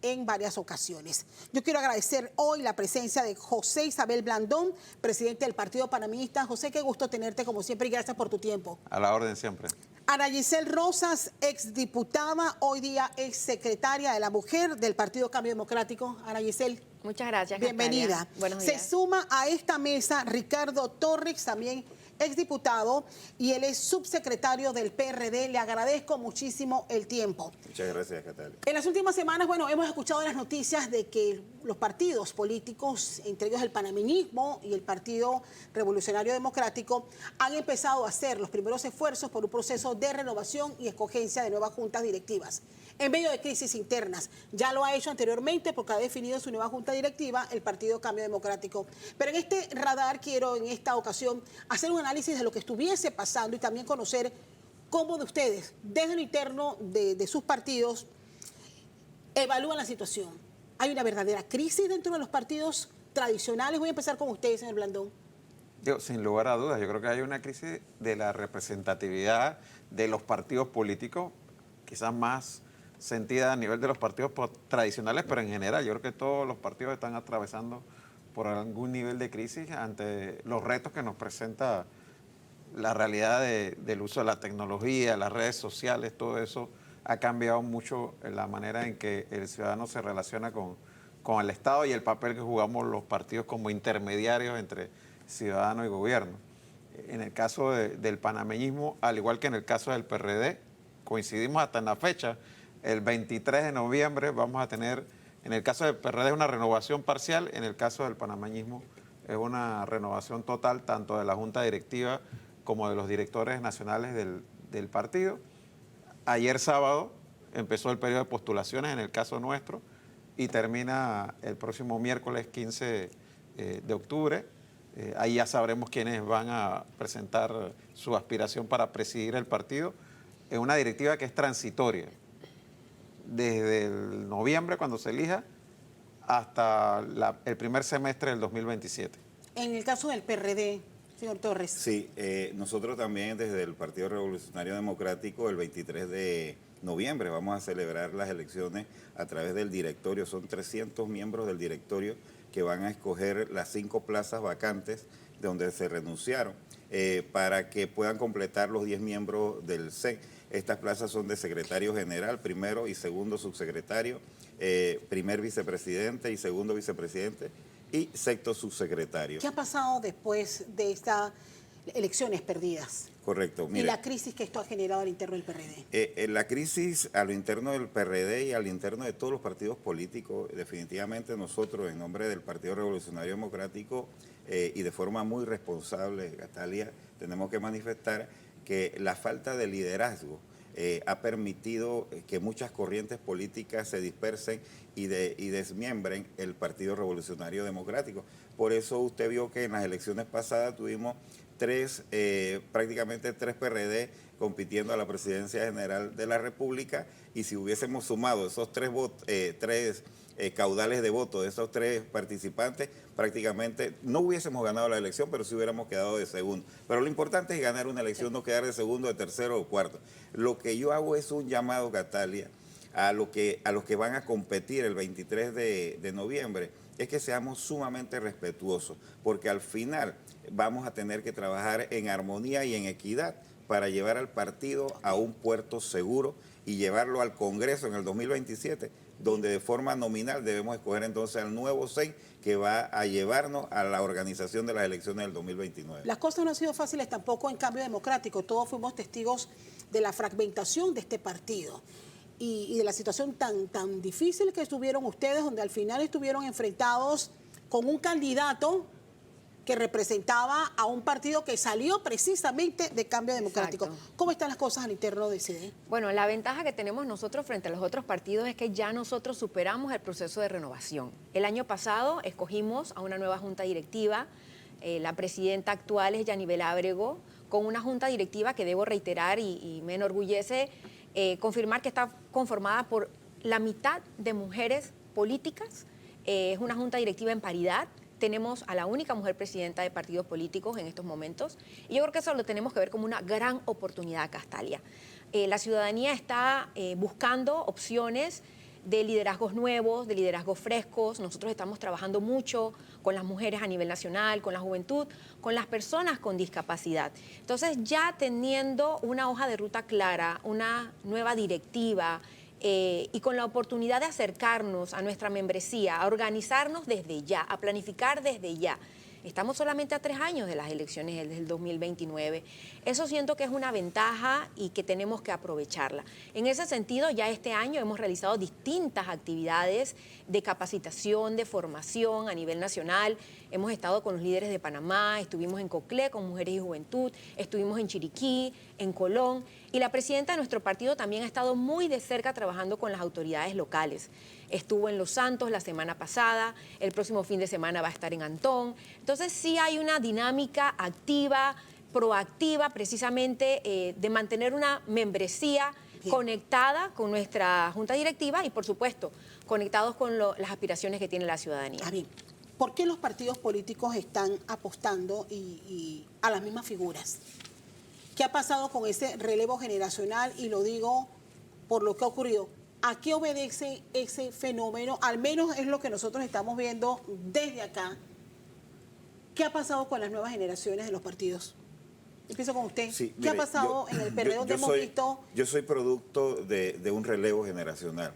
en varias ocasiones. Yo quiero agradecer hoy la presencia de José Isabel Blandón, presidente del Partido Panameñista. José, qué gusto tenerte como siempre y gracias por tu tiempo. A la orden siempre. Ana Giselle Rosas, exdiputada, hoy día exsecretaria de la Mujer del Partido Cambio Democrático. Ana Giselle. Muchas gracias, Bienvenida. Castalia. Buenos Se días. suma a esta mesa Ricardo Torres, también exdiputado, y él es subsecretario del PRD. Le agradezco muchísimo el tiempo. Muchas gracias, Catalina. En las últimas semanas, hemos escuchado las noticias de que los partidos políticos, entre ellos el panameñismo y el Partido Revolucionario Democrático, han empezado a hacer los primeros esfuerzos por un proceso de renovación y escogencia de nuevas juntas directivas. En medio de crisis internas, ya lo ha hecho anteriormente porque ha definido su nueva junta directiva el Partido Cambio Democrático. Pero en este radar quiero en esta ocasión hacer un análisis de lo que estuviese pasando y también conocer cómo de ustedes, desde lo interno de sus partidos, evalúan la situación. ¿Hay una verdadera crisis dentro de los partidos tradicionales? Voy a empezar con ustedes, señor Blandón. Sin lugar a dudas, yo creo que hay una crisis de la representatividad de los partidos políticos, quizás más sentida a nivel de los partidos tradicionales, pero en general yo creo que todos los partidos están atravesando por algún nivel de crisis ante los retos que nos presenta la realidad del uso de la tecnología, las redes sociales. Todo eso ha cambiado mucho la manera en que el ciudadano se relaciona con el Estado y el papel que jugamos los partidos como intermediarios entre ciudadano y gobierno. En el caso del panameñismo, al igual que en el caso del PRD, coincidimos hasta en la fecha. El 23 de noviembre vamos a tener, en el caso del PRD, una renovación parcial, en el caso del panameñismo es una renovación total, tanto de la Junta Directiva como de los directores nacionales del partido. Ayer sábado empezó el periodo de postulaciones en el caso nuestro y termina el próximo miércoles 15 de octubre. Ahí ya sabremos quiénes van a presentar su aspiración para presidir el partido en una directiva que es transitoria. Desde el noviembre, cuando se elija, hasta el primer semestre del 2027. En el caso del PRD, señor Torres. Sí, nosotros también desde el Partido Revolucionario Democrático el 23 de noviembre vamos a celebrar las elecciones a través del directorio. Son 300 miembros del directorio que van a escoger las 5 plazas vacantes de donde se renunciaron para que puedan completar los 10 miembros del CEN. Estas plazas son de secretario general, primero y segundo subsecretario, primer vicepresidente y segundo vicepresidente y sexto subsecretario. ¿Qué ha pasado después de estas elecciones perdidas? Correcto. Y Mire, la crisis que esto ha generado al interno del PRD. La crisis a lo interno del PRD y al interno de todos los partidos políticos, definitivamente nosotros en nombre del Partido Revolucionario Democrático y de forma muy responsable, Catalia, tenemos que manifestar que la falta de liderazgo ha permitido que muchas corrientes políticas se dispersen y desmiembren el Partido Revolucionario Democrático. Por eso usted vio que en las elecciones pasadas tuvimos prácticamente tres PRD compitiendo a la presidencia general de la República, y si hubiésemos sumado esos tres caudales de votos de esos tres participantes, prácticamente no hubiésemos ganado la elección, pero sí hubiéramos quedado de segundo. Pero lo importante es ganar una elección, no quedar de segundo, de tercero o cuarto. Lo que yo hago es un llamado, Catalia, a los que van a competir el 23 de noviembre, es que seamos sumamente respetuosos, porque al final vamos a tener que trabajar en armonía y en equidad para llevar al partido a un puerto seguro y llevarlo al Congreso en el 2027, donde de forma nominal debemos escoger entonces al nuevo CEN que va a llevarnos a la organización de las elecciones del 2029. Las cosas no han sido fáciles tampoco en Cambio Democrático. Todos fuimos testigos de la fragmentación de este partido y de la situación tan difícil que estuvieron ustedes, donde al final estuvieron enfrentados con un candidato que representaba a un partido que salió precisamente de Cambio Democrático. Exacto. ¿Cómo están las cosas al interno de CD? Bueno, la ventaja que tenemos nosotros frente a los otros partidos es que ya nosotros superamos el proceso de renovación. El año pasado escogimos a una nueva junta directiva. La presidenta actual es Yanibel Ábrego, con una junta directiva que debo reiterar y me enorgullece confirmar que está conformada por la mitad de mujeres políticas. Es una junta directiva en paridad. Tenemos a la única mujer presidenta de partidos políticos en estos momentos. Y yo creo que eso lo tenemos que ver como una gran oportunidad, Castalia. La ciudadanía está buscando opciones de liderazgos nuevos, de liderazgos frescos. Nosotros estamos trabajando mucho con las mujeres a nivel nacional, con la juventud, con las personas con discapacidad. Entonces, ya teniendo una hoja de ruta clara, una nueva directiva, y con la oportunidad de acercarnos a nuestra membresía, a organizarnos desde ya, a planificar desde ya. Estamos solamente a 3 años de las elecciones del 2029. Eso siento que es una ventaja y que tenemos que aprovecharla. En ese sentido, ya este año hemos realizado distintas actividades de capacitación, de formación a nivel nacional. Hemos estado con los líderes de Panamá, estuvimos en Coclé con Mujeres y Juventud, estuvimos en Chiriquí, en Colón. Y la presidenta de nuestro partido también ha estado muy de cerca trabajando con las autoridades locales. Estuvo en Los Santos la semana pasada, el próximo fin de semana va a estar en Antón. Entonces sí hay una dinámica activa, proactiva, precisamente de mantener una membresía conectada con nuestra junta directiva y, por supuesto, conectados con las aspiraciones que tiene la ciudadanía. Bien. ¿Por qué los partidos políticos están apostando a las mismas figuras? ¿Qué ha pasado con ese relevo generacional? Y lo digo por lo que ha ocurrido. ¿A qué obedece ese fenómeno? Al menos es lo que nosotros estamos viendo desde acá. ¿Qué ha pasado con las nuevas generaciones de los partidos? Empiezo con usted. Sí, ¿Qué ha mire, pasado en el PRD donde hemos visto? Yo soy producto de un relevo generacional.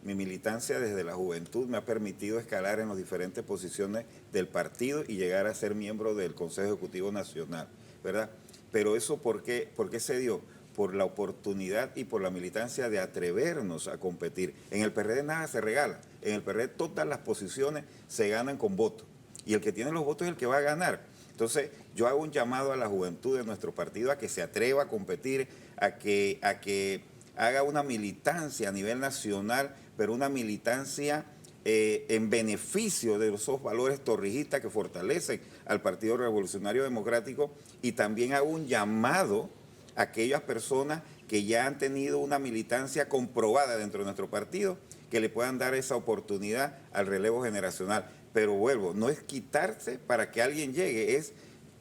Mi militancia desde la juventud me ha permitido escalar en las diferentes posiciones del partido y llegar a ser miembro del Consejo Ejecutivo Nacional, ¿verdad? Pero eso, ¿por qué se dio? Por la oportunidad y por la militancia de atrevernos a competir. En el PRD nada se regala. En el PRD todas las posiciones se ganan con votos. Y el que tiene los votos es el que va a ganar. Entonces, yo hago un llamado a la juventud de nuestro partido a que se atreva a competir, a que haga una militancia a nivel nacional, pero una militancia en beneficio de esos valores torrijistas que fortalecen al Partido Revolucionario Democrático, y también hago un llamado a aquellas personas que ya han tenido una militancia comprobada dentro de nuestro partido, que le puedan dar esa oportunidad al relevo generacional. Pero vuelvo, no es quitarse para que alguien llegue, es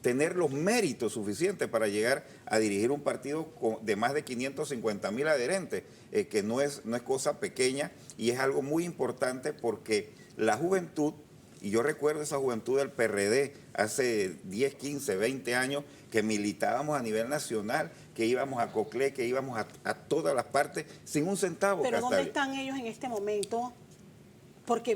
tener los méritos suficientes para llegar a dirigir un partido de más de 550,000 adherentes, que no es cosa pequeña, y es algo muy importante porque la juventud, y yo recuerdo esa juventud del PRD hace 10, 15, 20 años, que militábamos a nivel nacional, que íbamos a Coclé, que íbamos a todas las partes sin un centavo. Pero Castalia. ¿dónde están ellos en este momento? Porque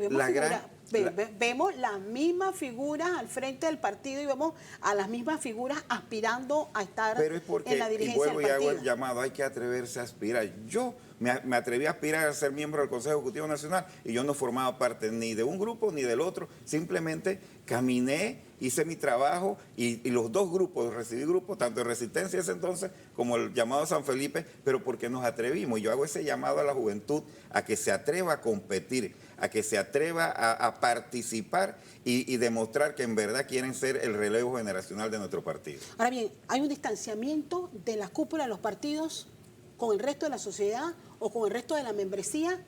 vemos las mismas figuras al frente del partido y vemos a las mismas figuras aspirando a estar en la dirigencia del partido. Y hago el llamado, hay que atreverse a aspirar. Yo me atreví a aspirar a ser miembro del Consejo Ejecutivo Nacional y yo no formaba parte ni de un grupo ni del otro, simplemente caminé, hice mi trabajo y los dos grupos, recibí grupos, tanto de Resistencia ese entonces como el llamado San Felipe, pero porque nos atrevimos. Y yo hago ese llamado a la juventud a que se atreva a competir, a que se atreva a participar y demostrar que en verdad quieren ser el relevo generacional de nuestro partido. Ahora bien, ¿hay un distanciamiento de la cúpula de los partidos con el resto de la sociedad o con el resto de la membresía?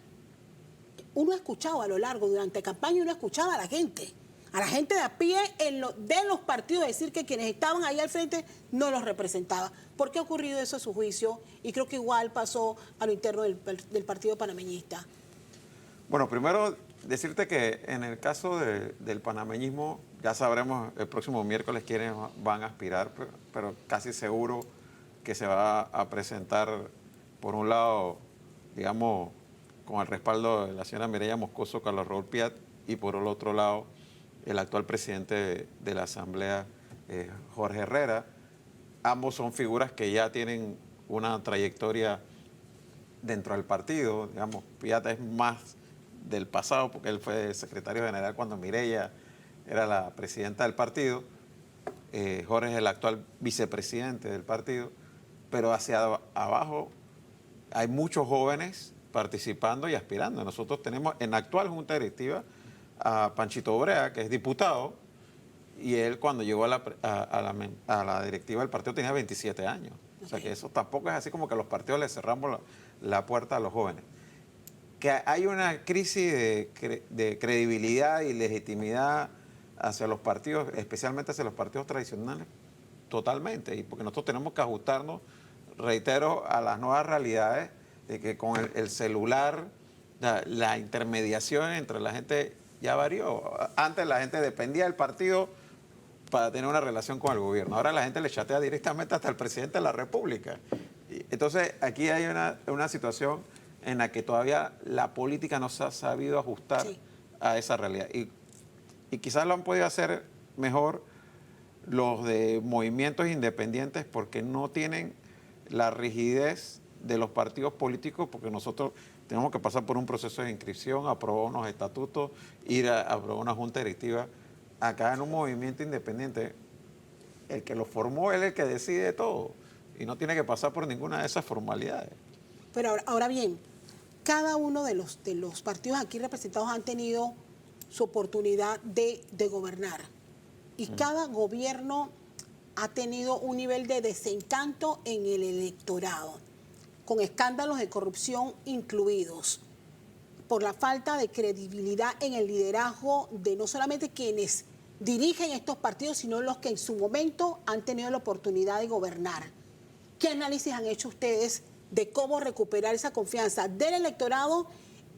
Uno ha escuchado a lo largo, durante campaña, uno ha escuchado a la gente de a pie de los partidos decir que quienes estaban ahí al frente no los representaba. ¿Por qué ha ocurrido eso a su juicio? Y creo que igual pasó a lo interno del partido panameñista. Bueno, primero decirte que en el caso del panameñismo ya sabremos el próximo miércoles quiénes van a aspirar, pero casi seguro que se va a presentar, por un lado, digamos, con el respaldo de la señora Mireya Moscoso, Carlos Raúl Piat, y por el otro lado, el actual presidente de la Asamblea, Jorge Herrera. Ambos son figuras que ya tienen una trayectoria dentro del partido. Digamos, Piat es más del pasado porque él fue secretario general cuando Mireya era la presidenta del partido. Jorge es el actual vicepresidente del partido, pero hacia abajo hay muchos jóvenes participando y aspirando. Nosotros tenemos en la actual Junta Directiva a Panchito Obrea, que es diputado, y él cuando llegó a la directiva del partido tenía 27 años. O sea que eso tampoco es así como que a los partidos les cerramos la puerta a los jóvenes. Que hay una crisis de credibilidad y legitimidad hacia los partidos, especialmente hacia los partidos tradicionales, totalmente. Y porque nosotros tenemos que ajustarnos, reitero, a las nuevas realidades de que con el celular La intermediación entre la gente ya varió. Antes la gente dependía del partido para tener una relación con el gobierno. Ahora la gente le chatea directamente hasta el presidente de la República. Entonces aquí hay una situación en la que todavía la política no se ha sabido ajustar a esa realidad. Y quizás lo han podido hacer mejor los de movimientos independientes porque no tienen la rigidez de los partidos políticos, porque nosotros tenemos que pasar por un proceso de inscripción, aprobar unos estatutos, ir a aprobar una junta directiva. Acá en un movimiento independiente, el que lo formó es el que decide todo y no tiene que pasar por ninguna de esas formalidades. Pero ahora bien, cada uno de los partidos aquí representados han tenido su oportunidad de gobernar. Y cada gobierno ha tenido un nivel de desencanto en el electorado, con escándalos de corrupción incluidos, por la falta de credibilidad en el liderazgo de no solamente quienes dirigen estos partidos, sino los que en su momento han tenido la oportunidad de gobernar. ¿Qué análisis han hecho ustedes de cómo recuperar esa confianza del electorado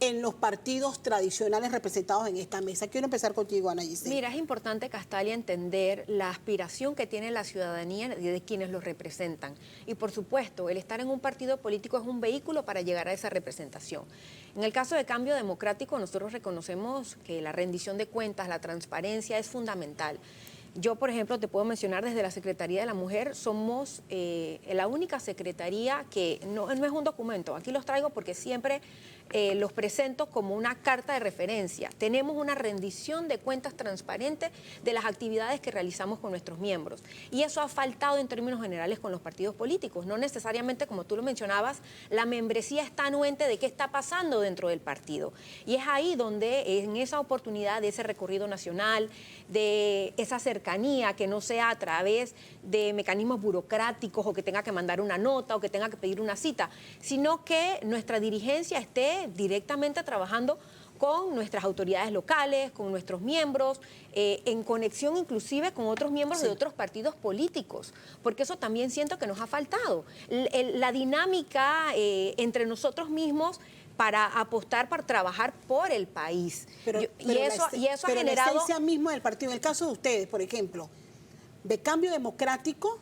en los partidos tradicionales representados en esta mesa? Quiero empezar contigo, Ana Giselle. Mira, es importante, Castalia, entender la aspiración que tiene la ciudadanía de quienes los representan. Y por supuesto, el estar en un partido político es un vehículo para llegar a esa representación. En el caso de Cambio Democrático, nosotros reconocemos que la rendición de cuentas, la transparencia es fundamental. Yo, por ejemplo, te puedo mencionar desde la Secretaría de la Mujer, somos la única secretaría que no es un documento, aquí los traigo porque siempre los presento como una carta de referencia. Tenemos una rendición de cuentas transparente de las actividades que realizamos con nuestros miembros. Y eso ha faltado en términos generales con los partidos políticos. No necesariamente, como tú lo mencionabas, la membresía está anuente de qué está pasando dentro del partido. Y es ahí donde, en esa oportunidad de ese recorrido nacional, de esa cercanía, que no sea a través de mecanismos burocráticos o que tenga que mandar una nota o que tenga que pedir una cita, sino que nuestra dirigencia esté directamente trabajando con nuestras autoridades locales, con nuestros miembros, en conexión inclusive con otros miembros de otros partidos políticos, porque eso también siento que nos ha faltado. La dinámica entre nosotros mismos para apostar, para trabajar por el país. Y eso ha generado... la esencia misma del partido, en el caso de ustedes, por ejemplo, de Cambio Democrático,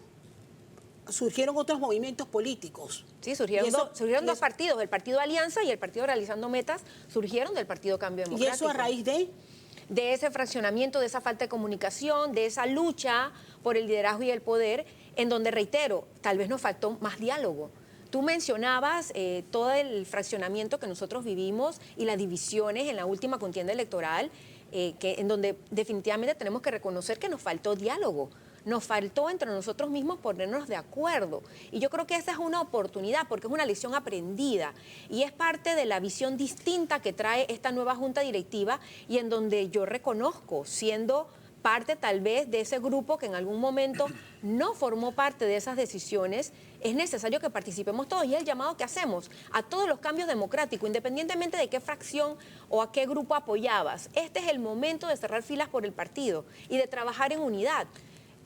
surgieron otros movimientos políticos. Sí, surgieron dos partidos, el Partido Alianza y el Partido Realizando Metas, surgieron del Partido Cambio Democrático. ¿Y eso a raíz de ese fraccionamiento, de esa falta de comunicación, de esa lucha por el liderazgo y el poder, en donde, reitero, tal vez nos faltó más diálogo. Tú mencionabas todo el fraccionamiento que nosotros vivimos y las divisiones en la última contienda electoral, en donde definitivamente tenemos que reconocer que nos faltó diálogo. Nos faltó entre nosotros mismos ponernos de acuerdo. Y yo creo que esa es una oportunidad, porque es una lección aprendida y es parte de la visión distinta que trae esta nueva junta directiva y en donde yo reconozco, siendo parte tal vez de ese grupo que en algún momento no formó parte de esas decisiones, es necesario que participemos todos y es el llamado que hacemos a todos los cambios democráticos, independientemente de qué fracción o a qué grupo apoyabas. Este es el momento de cerrar filas por el partido y de trabajar en unidad.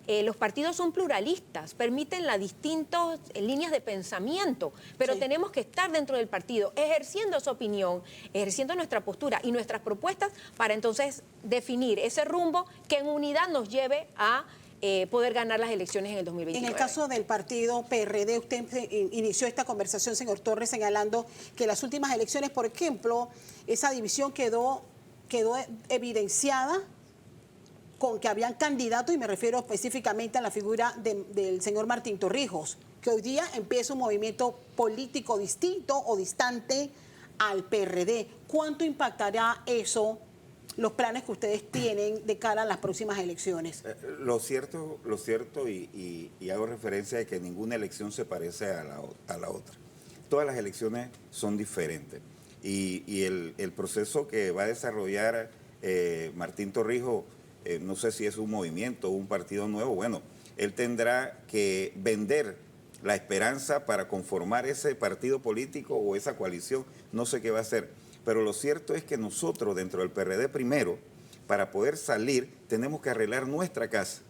Los partidos son pluralistas, permiten las distintas líneas de pensamiento, pero tenemos que estar dentro del partido, ejerciendo esa opinión, ejerciendo nuestra postura y nuestras propuestas para entonces definir ese rumbo que en unidad nos lleve a poder ganar las elecciones en el 2029. En el caso del partido PRD, usted inició esta conversación, señor Torres, señalando que en las últimas elecciones, por ejemplo, esa división quedó evidenciada con que habían candidatos, y me refiero específicamente a la figura del señor Martín Torrijos, que hoy día empieza un movimiento político distinto o distante al PRD. ¿Cuánto impactará eso, los planes que ustedes tienen de cara a las próximas elecciones? Lo cierto y hago referencia de que ninguna elección se parece a la otra. Todas las elecciones son diferentes y el proceso que va a desarrollar Martín Torrijos, no sé si es un movimiento o un partido nuevo, bueno, él tendrá que vender la esperanza para conformar ese partido político o esa coalición, no sé qué va a hacer. Pero lo cierto es que nosotros dentro del PRD primero, para poder salir, tenemos que arreglar nuestra casa,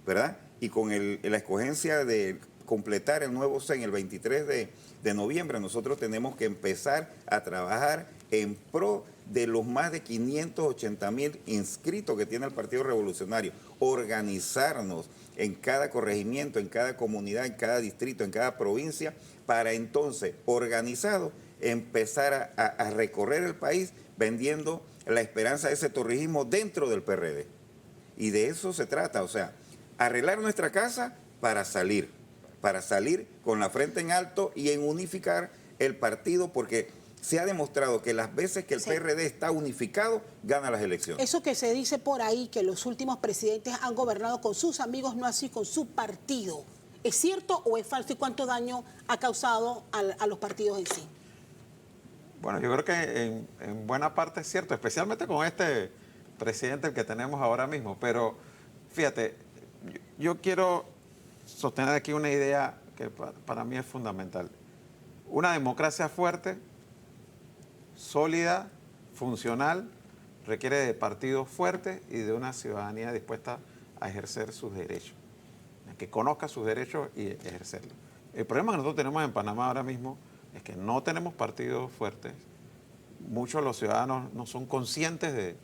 ¿verdad? Y con la escogencia de completar el nuevo CEN el 23 de noviembre, nosotros tenemos que empezar a trabajar en pro de los más de 580.000 inscritos que tiene el Partido Revolucionario, organizarnos en cada corregimiento, en cada comunidad, en cada distrito, en cada provincia, para entonces, organizados, empezar a recorrer el país vendiendo la esperanza de ese torrijismo dentro del PRD. Y de eso se trata, o sea, arreglar nuestra casa para salir con la frente en alto y en unificar el partido, porque se ha demostrado que las veces que el PRD está unificado, gana las elecciones. Eso que se dice por ahí, que los últimos presidentes han gobernado con sus amigos, no así con su partido, ¿es cierto o es falso? ¿Y cuánto daño ha causado a los partidos en sí? Bueno, yo creo que en buena parte es cierto, especialmente con este presidente el que tenemos ahora mismo. Pero fíjate, yo quiero sostener aquí una idea que para mí es fundamental. Una democracia fuerte, sólida, funcional, requiere de partidos fuertes y de una ciudadanía dispuesta a ejercer sus derechos, que conozca sus derechos y ejercerlos. El problema que nosotros tenemos en Panamá ahora mismo es que no tenemos partidos fuertes. Muchos de los ciudadanos no son conscientes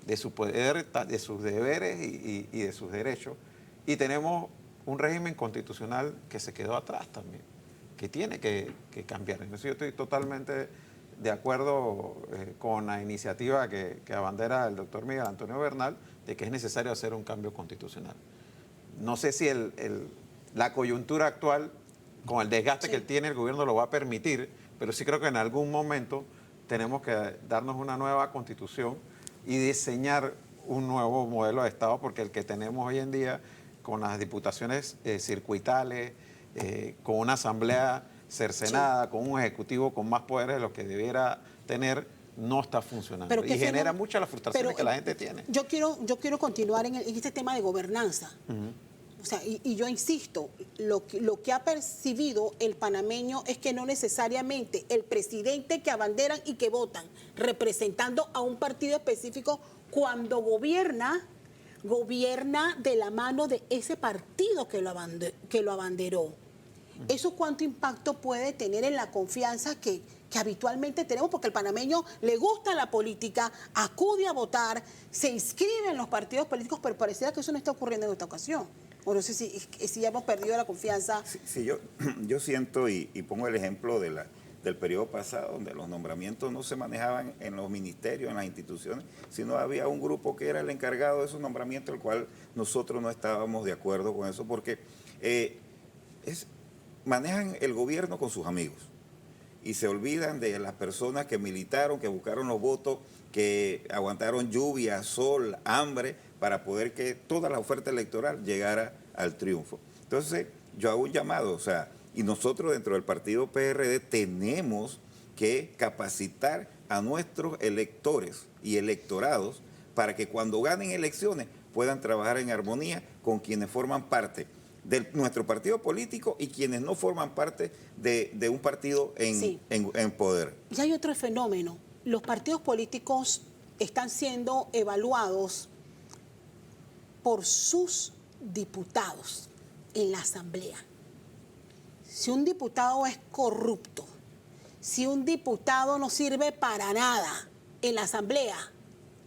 de su poder, de sus deberes y de sus derechos. Y tenemos un régimen constitucional que se quedó atrás también, que tiene que cambiar. Entonces yo estoy totalmente de acuerdo con la iniciativa que abandera el doctor Miguel Antonio Bernal de que es necesario hacer un cambio constitucional. No sé si la coyuntura actual, con el desgaste que tiene el gobierno, lo va a permitir, pero sí creo que en algún momento tenemos que darnos una nueva constitución y diseñar un nuevo modelo de Estado, porque el que tenemos hoy en día, con las diputaciones circuitales, con una asamblea cercenada, con un ejecutivo con más poderes de los que debiera tener, no está funcionando. Y genera mucha la frustración que la gente tiene. Yo quiero continuar en este tema de gobernanza. O sea, y yo insisto, lo que ha percibido el panameño es que no necesariamente el presidente que abanderan y que votan representando a un partido específico, cuando gobierna de la mano de ese partido que lo abanderó. ¿Eso cuánto impacto puede tener en la confianza que habitualmente tenemos? Porque al panameño le gusta la política, acude a votar, se inscribe en los partidos políticos, pero pareciera que eso no está ocurriendo en esta ocasión. O no sé si ya hemos perdido la confianza. Sí, yo siento y pongo el ejemplo del periodo pasado, donde los nombramientos no se manejaban en los ministerios, en las instituciones, sino había un grupo que era el encargado de esos nombramientos, el cual nosotros no estábamos de acuerdo con eso, porque manejan el gobierno con sus amigos y se olvidan de las personas que militaron, que buscaron los votos, que aguantaron lluvia, sol, hambre, para poder que toda la oferta electoral llegara al triunfo. Entonces, yo hago un llamado, o sea, y nosotros dentro del partido PRD tenemos que capacitar a nuestros electores y electorados para que cuando ganen elecciones puedan trabajar en armonía con quienes forman parte de nuestro partido político y quienes no forman parte de un partido en poder. Y hay otro fenómeno. Los partidos políticos están siendo evaluados por sus diputados en la asamblea. Si un diputado es corrupto, si un diputado no sirve para nada en la asamblea,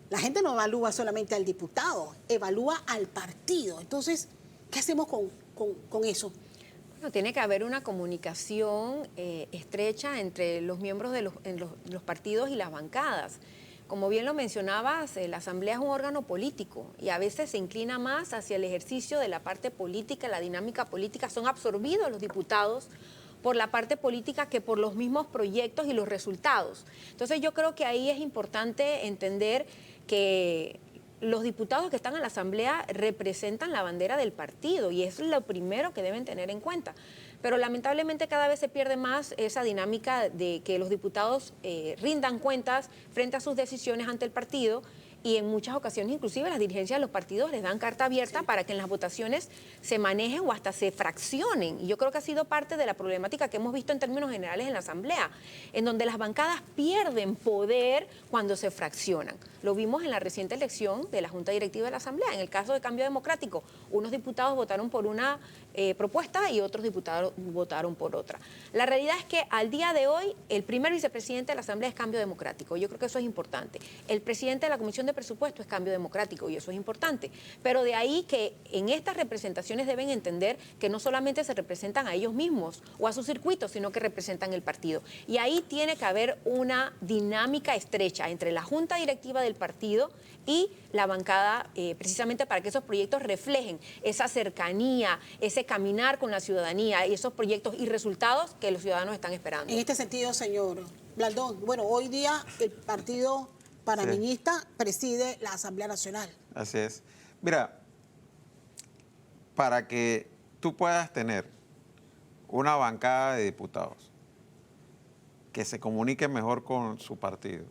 la gente no evalúa solamente al diputado, evalúa al partido. Entonces, ¿qué hacemos con eso? Bueno, tiene que haber una comunicación estrecha entre los miembros de los partidos y las bancadas. Como bien lo mencionabas, la Asamblea es un órgano político y a veces se inclina más hacia el ejercicio de la parte política, la dinámica política. Son absorbidos los diputados por la parte política que por los mismos proyectos y los resultados. Entonces yo creo que ahí es importante entender que los diputados que están en la Asamblea representan la bandera del partido y es lo primero que deben tener en cuenta. Pero lamentablemente cada vez se pierde más esa dinámica de que los diputados rindan cuentas frente a sus decisiones ante el partido y en muchas ocasiones inclusive las dirigencias de los partidos les dan carta abierta para que en las votaciones se manejen o hasta se fraccionen. Y yo creo que ha sido parte de la problemática que hemos visto en términos generales en la Asamblea, en donde las bancadas pierden poder cuando se fraccionan. Lo vimos en la reciente elección de la Junta Directiva de la Asamblea. En el caso de Cambio Democrático, unos diputados votaron por una propuesta y otros diputados votaron por otra. La realidad es que al día de hoy el primer vicepresidente de la Asamblea es Cambio Democrático. Yo creo que eso es importante. El presidente de la Comisión de Presupuesto es Cambio Democrático y eso es importante. Pero de ahí que en estas representaciones deben entender que no solamente se representan a ellos mismos o a sus circuitos, sino que representan el partido. Y ahí tiene que haber una dinámica estrecha entre la junta directiva del partido y la bancada, precisamente para que esos proyectos reflejen esa cercanía, ese caminar con la ciudadanía y esos proyectos y resultados que los ciudadanos están esperando. En este sentido, señor Blandón, bueno, hoy día el partido panameñista preside la Asamblea Nacional. Así es. Mira, para que tú puedas tener una bancada de diputados que se comunique mejor con su partido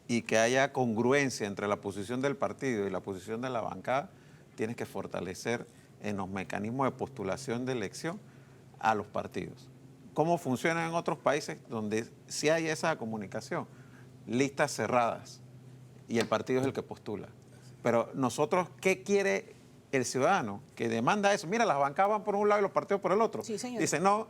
y que haya congruencia entre la posición del partido y la posición de la bancada, tienes que fortalecer en los mecanismos de postulación de elección a los partidos. ¿Cómo funciona en otros países donde sí hay esa comunicación? Listas cerradas y el partido es el que postula. Pero nosotros, ¿qué quiere el ciudadano? Que demanda eso. Mira, las bancadas van por un lado y los partidos por el otro. Sí, señor. Dice, no,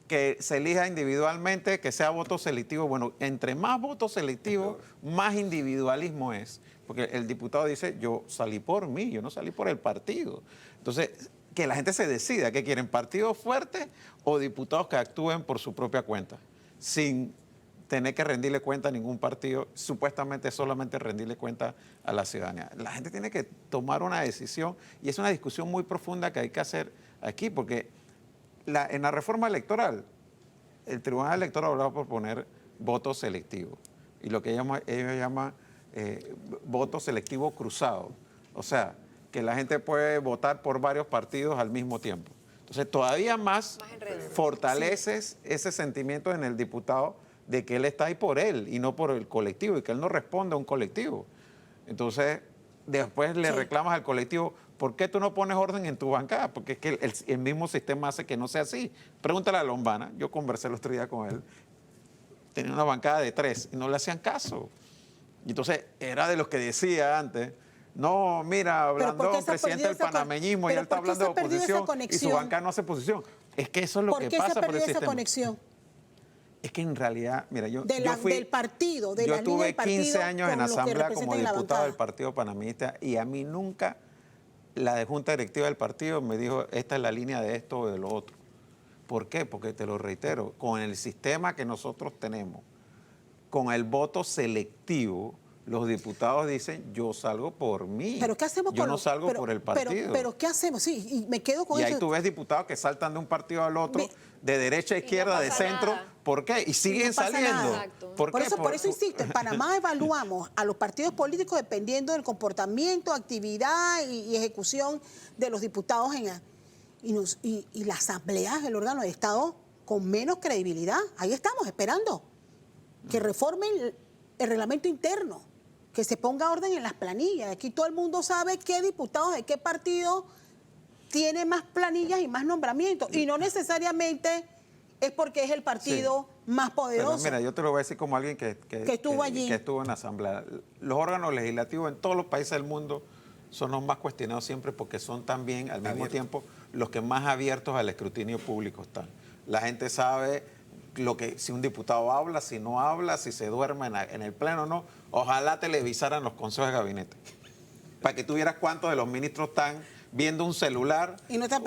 que se elija individualmente, que sea voto selectivo. Bueno, entre más voto selectivo, más individualismo es. Porque el diputado dice, yo salí por mí, yo no salí por el partido. Entonces, que la gente se decida que quieren partidos fuertes o diputados que actúen por su propia cuenta, sin tener que rendirle cuenta a ningún partido, supuestamente solamente rendirle cuenta a la ciudadanía. La gente tiene que tomar una decisión y es una discusión muy profunda que hay que hacer aquí, porque en la reforma electoral, el Tribunal Electoral va a proponer voto selectivo y lo que ellos llaman voto selectivo cruzado. O sea, que la gente puede votar por varios partidos al mismo tiempo. Entonces, todavía más fortaleces ese sentimiento en el diputado de que él está ahí por él y no por el colectivo y que él no responde a un colectivo. Entonces, después le reclamas al colectivo, ¿por qué tú no pones orden en tu bancada? Porque es que el mismo sistema hace que no sea así. Pregúntale a Lombana, yo conversé el otro día con él, tenía una bancada de 3 y no le hacían caso. Y entonces era de los que decía antes, no, mira, Blandón, presidente del panameñismo, y él está hablando de oposición y su bancada no hace posición. Es que eso es lo que pasa por el sistema. ¿Por qué se ha perdido esa conexión? Es que en realidad, mira, yo del partido, de la yo línea del tuve partido 15 años en asamblea como diputado del bancada. Partido Panameñista y a mí nunca la de junta directiva del partido me dijo, esta es la línea de esto o de lo otro. ¿Por qué? Porque te lo reitero, con el sistema que nosotros tenemos, con el voto selectivo, los diputados dicen, yo salgo por mí. ¿Pero qué hacemos yo no salgo por el partido. Pero ¿qué hacemos? Sí, y me quedo con y eso. ahí tú ves diputados que saltan de un partido al otro, de derecha a izquierda, no de centro. nada. ¿Por qué? Y siguen saliendo. ¿Por Por eso insisto, en Panamá evaluamos a los partidos políticos dependiendo del comportamiento, actividad y ejecución de los diputados y la Asamblea es el órgano de Estado con menos credibilidad. Ahí estamos esperando que reformen el reglamento interno, que se ponga orden en las planillas. Aquí todo el mundo sabe qué diputados de qué partido tiene más planillas y más nombramientos. Y no necesariamente es porque es el partido más poderoso. Pero mira, yo te lo voy a decir como alguien que estuvo allí. Que estuvo en la Asamblea. Los órganos legislativos en todos los países del mundo son los más cuestionados siempre porque son también, al mismo tiempo, los que más abiertos al escrutinio público están. La gente sabe si un diputado habla, si no habla, si se duerme en el pleno o no. Ojalá televisaran los consejos de gabinete para que tú vieras cuántos de los ministros están viendo un celular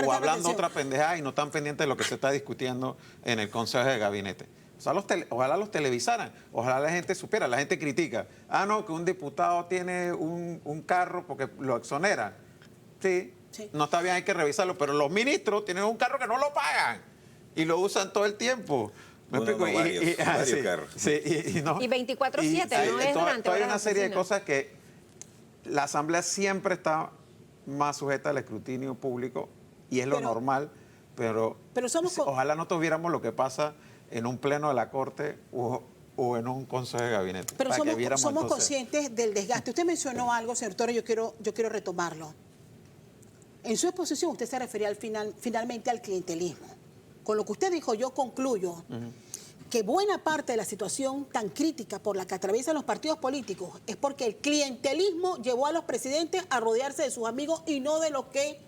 o hablando otra pendejada y no están pendientes de lo que se está discutiendo en el consejo de gabinete. O sea, ojalá los televisaran, ojalá la gente supiera. La gente critica, no, que un diputado tiene un carro porque lo exoneran. Sí, no está bien, hay que revisarlo, pero los ministros tienen un carro que no lo pagan y lo usan todo el tiempo. ¿Me explico? Varios carros. Sí, y 24/7, no es durante hay horas una de serie de oficina. cosas que la Asamblea siempre está más sujeta al escrutinio público y es lo normal, pero ojalá no tuviéramos lo que pasa en un pleno de la Corte o en un consejo de gabinete. Pero somos conscientes del desgaste. Usted mencionó algo, señor Torres, yo quiero retomarlo. En su exposición usted se refería finalmente al clientelismo. Con lo que usted dijo, yo concluyo que buena parte de la situación tan crítica por la que atraviesan los partidos políticos es porque el clientelismo llevó a los presidentes a rodearse de sus amigos y no de los que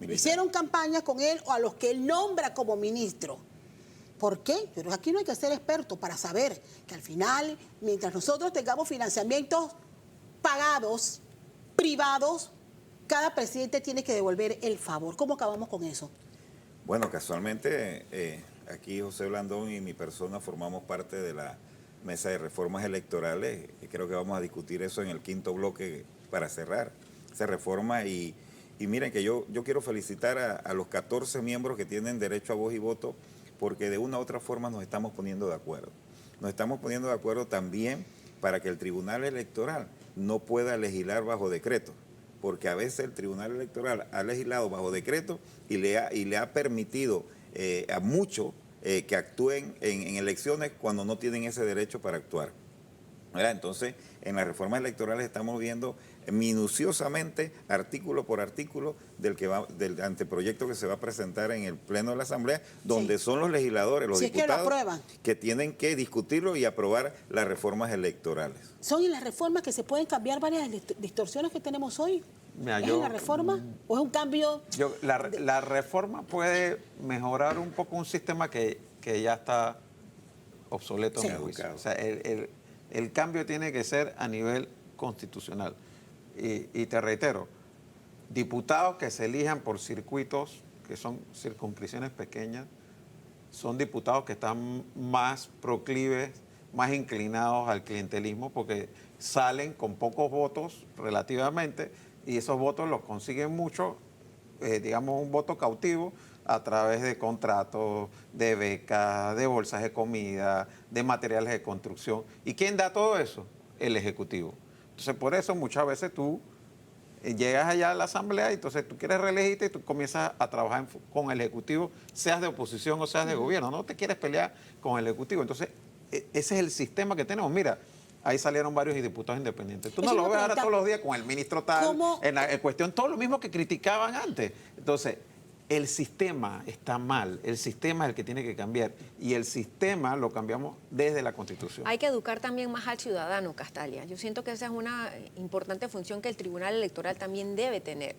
hicieron campaña con él o a los que él nombra como ministro. ¿Por qué? Yo creo que aquí no hay que ser experto para saber que al final, mientras nosotros tengamos financiamientos pagados, privados, cada presidente tiene que devolver el favor. ¿Cómo acabamos con eso? Bueno, casualmente aquí José Blandón y mi persona formamos parte de la mesa de reformas electorales y creo que vamos a discutir eso en el quinto bloque para cerrar esa reforma y miren que yo quiero felicitar a los 14 miembros que tienen derecho a voz y voto porque de una u otra forma nos estamos poniendo de acuerdo. Nos estamos poniendo de acuerdo también para que el Tribunal Electoral no pueda legislar bajo decreto, porque a veces el Tribunal Electoral ha legislado bajo decreto y le ha permitido a muchos que actúen en elecciones cuando no tienen ese derecho para actuar. ¿Verdad? Entonces, en las reformas electorales estamos viendo minuciosamente, artículo por artículo, del anteproyecto que se va a presentar en el Pleno de la Asamblea, donde son los legisladores, los diputados, que tienen que discutirlo y aprobar las reformas electorales. ¿Son en las reformas que se pueden cambiar varias distorsiones que tenemos hoy? Mira, ¿Es en la reforma o es un cambio? La reforma puede mejorar un poco un sistema que ya está obsoleto, en mi juicio. O sea, el cambio tiene que ser a nivel constitucional. Y te reitero, diputados que se elijan por circuitos, que son circunscripciones pequeñas, son diputados que están más proclives, más inclinados al clientelismo, porque salen con pocos votos relativamente, y esos votos los consiguen mucho, digamos, un voto cautivo a través de contratos, de becas, de bolsas de comida, de materiales de construcción. ¿Y quién da todo eso? El Ejecutivo. Entonces, por eso muchas veces tú llegas allá a la Asamblea y entonces tú quieres reelegirte y tú comienzas a trabajar con el Ejecutivo, seas de oposición o seas de gobierno. No te quieres pelear con el Ejecutivo. Entonces, ese es el sistema que tenemos. Mira, ahí salieron varios diputados independientes. Tú no lo ves ahora todos los días con el ministro tal, en cuestión, todo lo mismo que criticaban antes. Entonces, el sistema está mal, el sistema es el que tiene que cambiar y el sistema lo cambiamos desde la Constitución. Hay que educar también más al ciudadano, Castalia. Yo siento que esa es una importante función que el Tribunal Electoral también debe tener.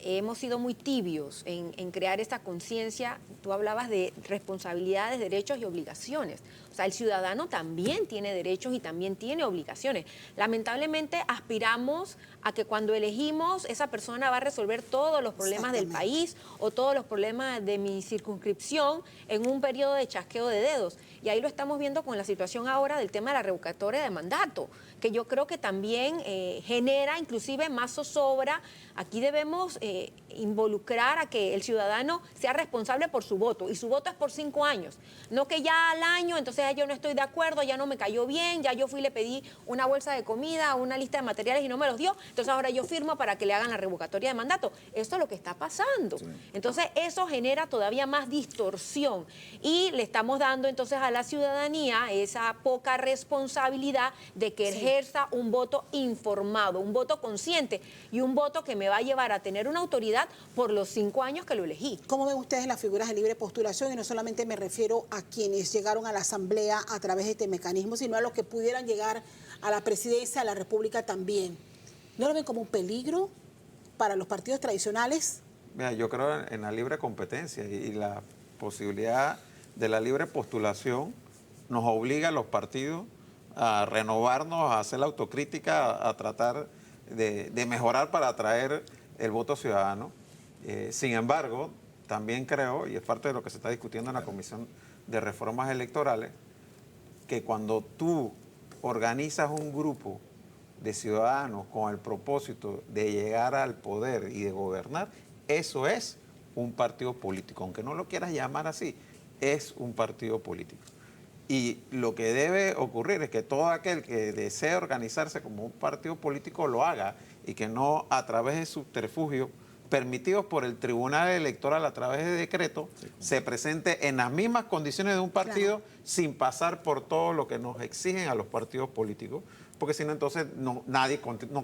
Hemos sido muy tibios en crear esta conciencia. Tú hablabas de responsabilidades, derechos y obligaciones. O sea, el ciudadano también tiene derechos y también tiene obligaciones. Lamentablemente aspiramos a que cuando elegimos esa persona va a resolver todos los problemas del país o todos los problemas de mi circunscripción en un periodo de chasqueo de dedos. Y ahí lo estamos viendo con la situación ahora del tema de la revocatoria de mandato, que yo creo que también genera inclusive más zozobra. Aquí debemos involucrar a que el ciudadano sea responsable por su voto, y su voto es por 5 años. No que ya al año, entonces yo no estoy de acuerdo, ya no me cayó bien, ya yo fui y le pedí una bolsa de comida, una lista de materiales y no me los dio, entonces ahora yo firmo para que le hagan la revocatoria de mandato. Esto es lo que está pasando. Sí. Entonces eso genera todavía más distorsión y le estamos dando entonces a la ciudadanía esa poca responsabilidad de que ejerza un voto informado, un voto consciente y un voto que me va a llevar a tener una autoridad por los 5 años que lo elegí. ¿Cómo ven ustedes las figuras de libre postulación? Y no solamente me refiero a quienes llegaron a la Asamblea a través de este mecanismo, sino a los que pudieran llegar a la presidencia de la República también. ¿No lo ven como un peligro para los partidos tradicionales? Mira, yo creo en la libre competencia y la posibilidad de la libre postulación nos obliga a los partidos a renovarnos, a hacer la autocrítica, a tratar de mejorar para atraer el voto ciudadano. Sin embargo, también creo, y es parte de lo que se está discutiendo en la Comisión de Reformas Electorales, que cuando tú organizas un grupo de ciudadanos con el propósito de llegar al poder y de gobernar, eso es un partido político. Aunque no lo quieras llamar así, es un partido político. Y lo que debe ocurrir es que todo aquel que desee organizarse como un partido político lo haga y que no a través de subterfugios permitidos por el Tribunal Electoral a través de decreto, se presente en las mismas condiciones de un partido, sin pasar por todo lo que nos exigen a los partidos políticos, porque si no, entonces no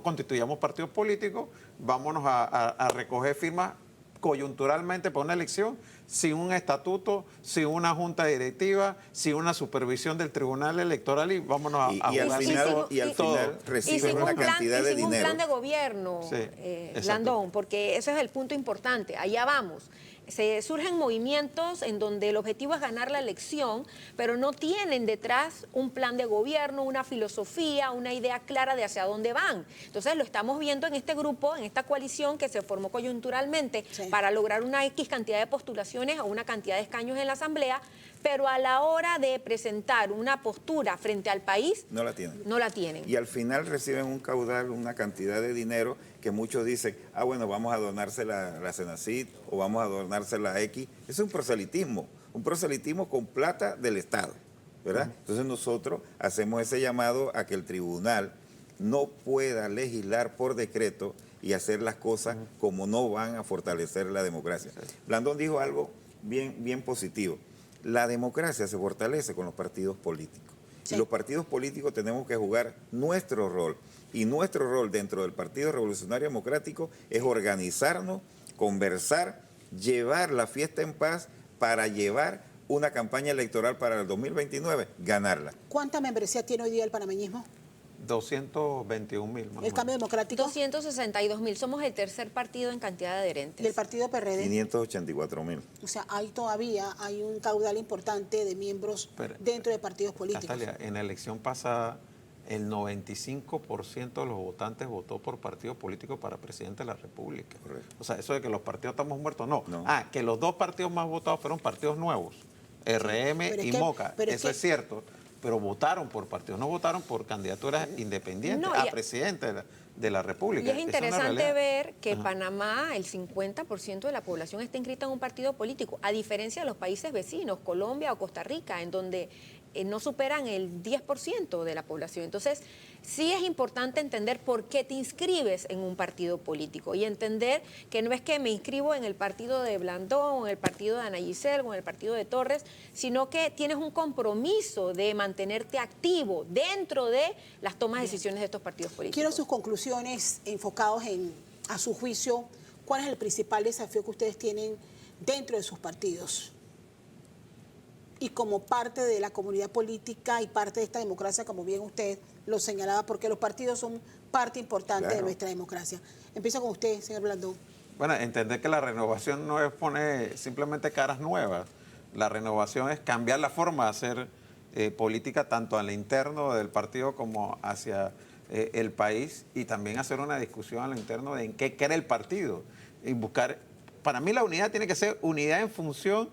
constituyamos partidos políticos, vámonos a recoger firmas coyunturalmente para una elección, sin un estatuto, sin una junta directiva, sin una supervisión del Tribunal Electoral, y vámonos a y al jugar final, todo. y al final reciben sin una un plan, cantidad de y sin un dinero. plan de gobierno, Sí, exacto. Blandón, porque ese es el punto importante. Allá vamos. Se surgen movimientos en donde el objetivo es ganar la elección, pero no tienen detrás un plan de gobierno, una filosofía, una idea clara de hacia dónde van. Entonces lo estamos viendo en este grupo, en esta coalición que se formó coyunturalmente para lograr una X cantidad de postulaciones o una cantidad de escaños en la Asamblea, pero a la hora de presentar una postura frente al país, No la tienen. no la tienen. Y al final reciben un caudal, una cantidad de dinero que muchos dicen, bueno, vamos a donársela a la Senacid o vamos a donársela a X. Es un proselitismo con plata del Estado, ¿verdad? Entonces nosotros hacemos ese llamado a que el tribunal no pueda legislar por decreto y hacer las cosas como no van a fortalecer la democracia. Blandón dijo algo bien positivo. La democracia se fortalece con los partidos políticos. Y los partidos políticos tenemos que jugar nuestro rol. Y nuestro rol dentro del Partido Revolucionario Democrático es organizarnos, conversar, llevar la fiesta en paz para llevar una campaña electoral para el 2029, ganarla. ¿Cuánta membresía tiene hoy día el panameñismo? 221.000. El Cambio Democrático 262.000. Somos el tercer partido en cantidad de adherentes. y el partido PRD. 584.000. O sea, hay un caudal importante de miembros dentro de partidos políticos. Castalia, en la elección pasada, el 95% de los votantes votó por partidos políticos para presidente de la República. Correcto. O sea, eso de que los partidos estamos muertos, no. No. Que los dos partidos más votados fueron partidos nuevos, RM pero es y que- Moca. pero es Eso que- es cierto. Pero votaron por partidos, no votaron por candidaturas independientes No, a presidente de la República. Y es Esa interesante realidad. ver que Ajá. Panamá, el 50% de la población está inscrita en un partido político, a diferencia de los países vecinos, Colombia o Costa Rica, en donde no superan el 10% de la población. Entonces, sí es importante entender por qué te inscribes en un partido político y entender que no es que me inscribo en el partido de Blandón, o en el partido de Ana Giselle, o en el partido de Torres, sino que tienes un compromiso de mantenerte activo dentro de las tomas de decisiones de estos partidos políticos. Quiero sus conclusiones enfocados en, a su juicio, cuál es el principal desafío que ustedes tienen dentro de sus partidos y como parte de la comunidad política y parte de esta democracia, como bien usted lo señalaba, porque los partidos son parte importante de Claro. nuestra democracia. Empiezo con usted, señor Blandón. Bueno, entender que la renovación no es poner simplemente caras nuevas. La renovación es cambiar la forma de hacer política tanto al interno del partido como hacia el país, y también hacer una discusión a lo interno de en qué quiere el partido. Y buscar, para mí la unidad tiene que ser unidad en función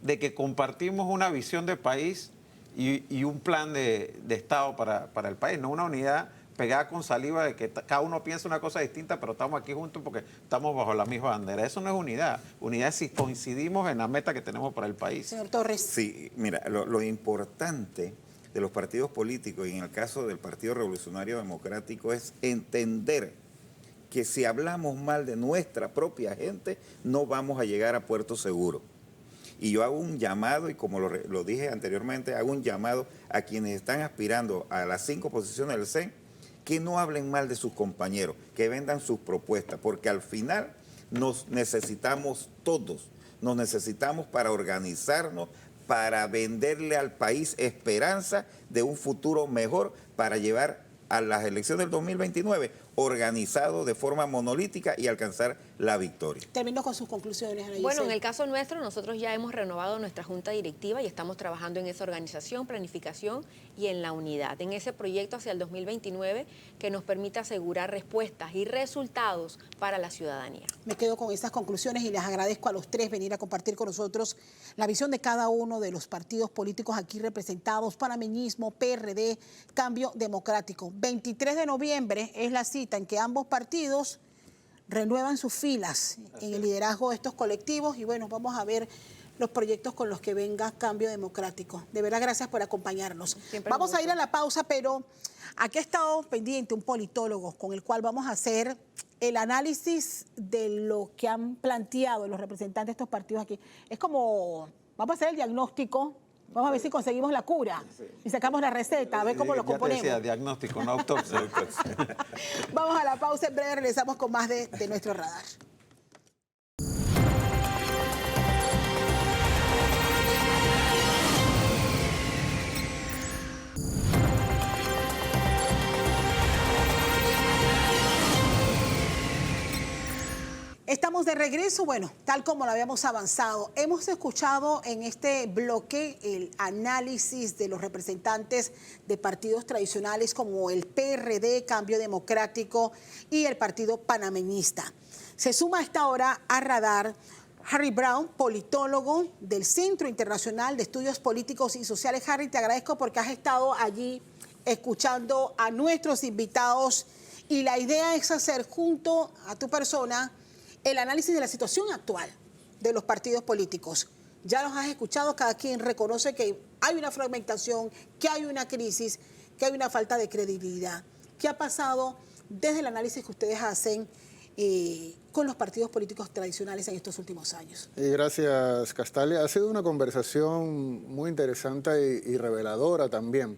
de que compartimos una visión de país y un plan de Estado para el país, no una unidad pegada con saliva de que cada uno piensa una cosa distinta, pero estamos aquí juntos porque estamos bajo la misma bandera. Eso no es unidad. Unidad es si coincidimos en la meta que tenemos para el país. Señor Torres. Sí, mira, lo importante de los partidos políticos, y en el caso del Partido Revolucionario Democrático, es entender que si hablamos mal de nuestra propia gente, no vamos a llegar a puerto seguro. Y yo hago un llamado, y como lo dije anteriormente, hago un llamado a quienes están aspirando a las 5 posiciones del CEN, que no hablen mal de sus compañeros, que vendan sus propuestas, porque al final nos necesitamos todos, nos necesitamos para organizarnos, para venderle al país esperanza de un futuro mejor, para llevar a las elecciones del 2029 organizado de forma monolítica y alcanzar la victoria. Termino con sus conclusiones, Ana Bueno, en Giselle. el caso nuestro, nosotros ya hemos renovado nuestra junta directiva y estamos trabajando en esa organización, planificación y en la unidad, en ese proyecto hacia el 2029 que nos permita asegurar respuestas y resultados para la ciudadanía. Me quedo con estas conclusiones y les agradezco a los tres venir a compartir con nosotros la visión de cada uno de los partidos políticos aquí representados: panameñismo, PRD, Cambio Democrático. 23 de noviembre es la cita en que ambos partidos renuevan sus filas en el liderazgo de estos colectivos, y bueno, vamos a ver los proyectos con los que venga Cambio Democrático. De verdad, gracias por acompañarnos. Siempre Vamos un a ir a la pausa, pero aquí ha estado pendiente un politólogo con el cual vamos a hacer el análisis de lo que han planteado los representantes de estos partidos aquí. Es como, vamos a hacer el diagnóstico, vamos a ver si conseguimos la cura y sacamos la receta, a ver cómo lo Ya te componemos. decía, diagnóstico, no autopsia. Vamos a la pausa, en breve regresamos con más de Nuestro Radar. estamos de regreso. Bueno, tal como lo habíamos avanzado, hemos escuchado en este bloque el análisis de los representantes de partidos tradicionales como el PRD, Cambio Democrático, y el Partido Panameñista. Se suma a esta hora a Radar Harry Brown, politólogo del Centro Internacional de Estudios Políticos y Sociales. Harry, te agradezco porque has estado allí escuchando a nuestros invitados y la idea es hacer junto a tu persona el análisis de la situación actual de los partidos políticos. Ya los has escuchado, cada quien reconoce que hay una fragmentación, que hay una crisis, que hay una falta de credibilidad. ¿Qué ha pasado desde el análisis que ustedes hacen con los partidos políticos tradicionales en estos últimos años? Gracias, Castalia. Ha sido una conversación muy interesante y reveladora también.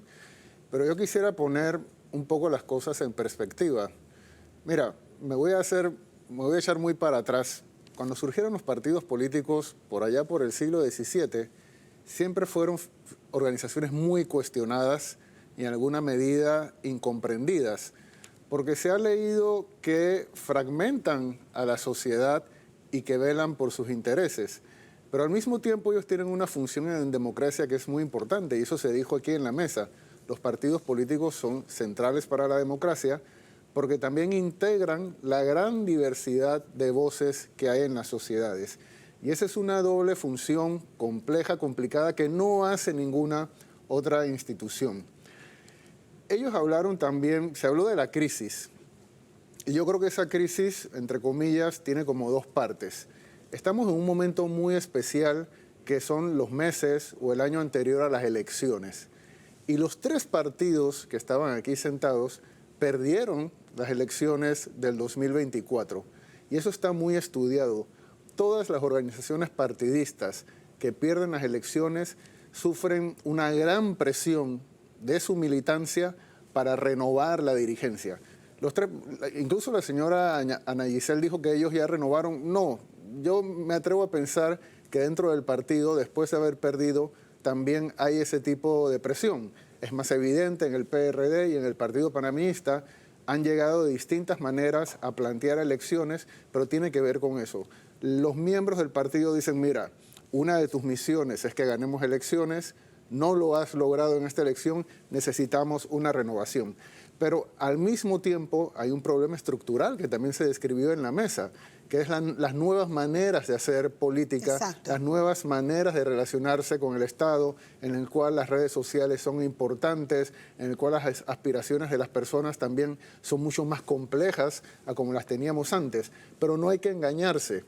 Pero yo quisiera poner un poco las cosas en perspectiva. Mira, me voy a echar muy para atrás. Cuando surgieron los partidos políticos por allá por el siglo XVII, siempre fueron organizaciones muy cuestionadas y en alguna medida incomprendidas, porque se ha leído que fragmentan a la sociedad y que velan por sus intereses. Pero al mismo tiempo ellos tienen una función en democracia que es muy importante, y eso se dijo aquí en la mesa. Los partidos políticos son centrales para la democracia porque también integran la gran diversidad de voces que hay en las sociedades. Y esa es una doble función compleja, complicada, que no hace ninguna otra institución. Ellos hablaron también, se habló de la crisis, y yo creo que esa crisis, entre comillas, tiene como dos partes. Estamos en un momento muy especial que son los meses o el año anterior a las elecciones. Y los tres partidos que estaban aquí sentados perdieron las elecciones del 2024. Y eso está muy estudiado. Todas las organizaciones partidistas que pierden las elecciones sufren una gran presión de su militancia para renovar la dirigencia. Incluso la señora Ana Giselle dijo que ellos ya renovaron. No, yo me atrevo a pensar que dentro del partido, después de haber perdido, también hay ese tipo de presión. Es más evidente en el PRD y en el Partido Panameñista. Han llegado de distintas maneras a plantear elecciones, pero tiene que ver con eso. Los miembros del partido dicen, mira, una de tus misiones es que ganemos elecciones, no lo has logrado en esta elección, necesitamos una renovación. Pero al mismo tiempo hay un problema estructural que también se describió en la mesa, que es las nuevas maneras de hacer política, Exacto. las nuevas maneras de relacionarse con el Estado, en el cual las redes sociales son importantes, en el cual las aspiraciones de las personas también son mucho más complejas a como las teníamos antes. Pero no hay que engañarse.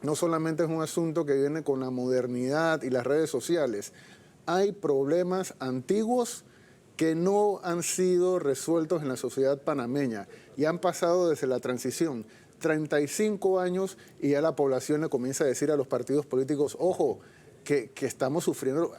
No solamente es un asunto que viene con la modernidad y las redes sociales. Hay problemas antiguos que no han sido resueltos en la sociedad panameña y han pasado desde la transición. 35 años y ya la población le comienza a decir a los partidos políticos, ojo, que estamos sufriendo.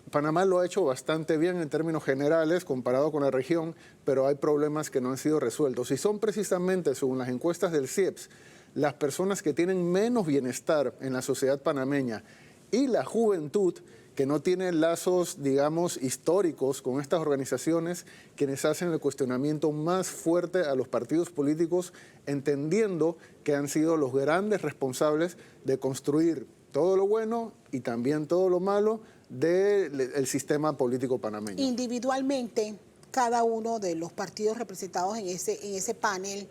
Panamá lo ha hecho bastante bien en términos generales comparado con la región, pero hay problemas que no han sido resueltos. Y son precisamente, según las encuestas del CIEPS, las personas que tienen menos bienestar en la sociedad panameña y la juventud que no tienen lazos, digamos, históricos con estas organizaciones, quienes hacen el cuestionamiento más fuerte a los partidos políticos, entendiendo que han sido los grandes responsables de construir todo lo bueno y también todo lo malo del sistema político panameño. Individualmente, cada uno de los partidos representados en ese panel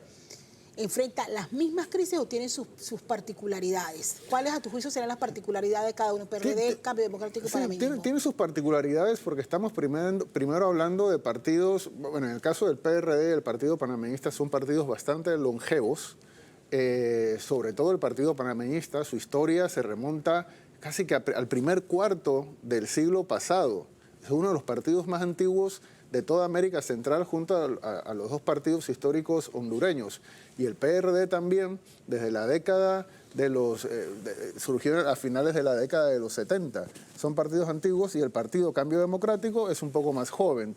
enfrenta las mismas crisis o tienen sus particularidades. ¿Cuáles a tu juicio serán las particularidades de cada uno? PRD, Cambio Democrático y Panameñismo. Tiene sus particularidades porque estamos primero hablando de partidos, bueno, en el caso del PRD y el Partido Panameñista son partidos bastante longevos, sobre todo el Partido Panameñista, su historia se remonta casi que al primer cuarto del siglo pasado. Es uno de los partidos más antiguos de toda América Central junto a los dos partidos históricos hondureños. Y el PRD también, desde la década de surgieron a finales de la década de los 70. Son partidos antiguos y el Partido Cambio Democrático es un poco más joven.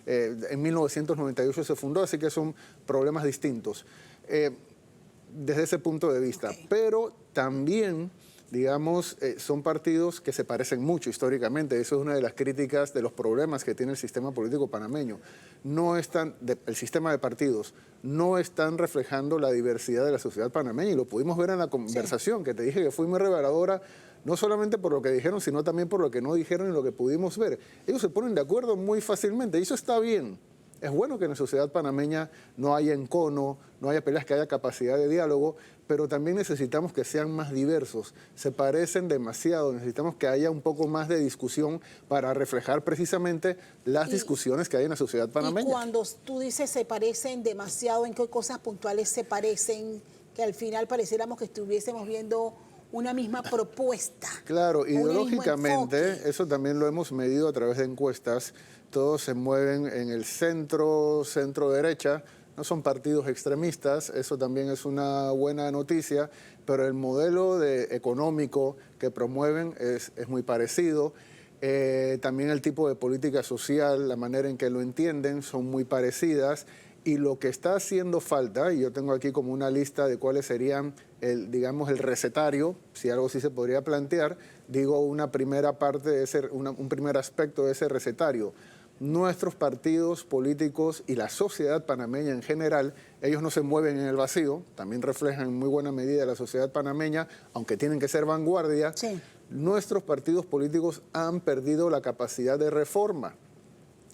En 1998 se fundó, así que son problemas distintos desde ese punto de vista. Okay. Pero también digamos, son partidos que se parecen mucho históricamente. Eso es una de las críticas de los problemas que tiene el sistema político panameño. El sistema de partidos no están reflejando la diversidad de la sociedad panameña, y lo pudimos ver en la conversación que te dije que fue muy reveladora, no solamente por lo que dijeron, sino también por lo que no dijeron y lo que pudimos ver. Ellos se ponen de acuerdo muy fácilmente, y eso está bien. Es bueno que en la sociedad panameña no haya encono, no haya peleas, que haya capacidad de diálogo, pero también necesitamos que sean más diversos. Se parecen demasiado, necesitamos que haya un poco más de discusión para reflejar precisamente las discusiones que hay en la sociedad panameña. Y cuando tú dices se parecen demasiado, ¿en qué cosas puntuales se parecen? Que al final pareciéramos que estuviésemos viendo una misma propuesta. Claro, ideológicamente, eso también lo hemos medido a través de encuestas. Todos se mueven en el centro derecha, no son partidos extremistas, eso también es una buena noticia, pero el modelo económico que promueven es muy parecido. También el tipo de política social, la manera en que lo entienden, son muy parecidas. Y lo que está haciendo falta, y yo tengo aquí como una lista de cuáles serían digamos, el recetario, si algo sí se podría plantear, digo una primera parte de un primer aspecto de ese recetario. Nuestros partidos políticos y la sociedad panameña en general, ellos no se mueven en el vacío, también reflejan en muy buena medida la sociedad panameña, aunque tienen que ser vanguardia. Sí. Nuestros partidos políticos han perdido la capacidad de reforma.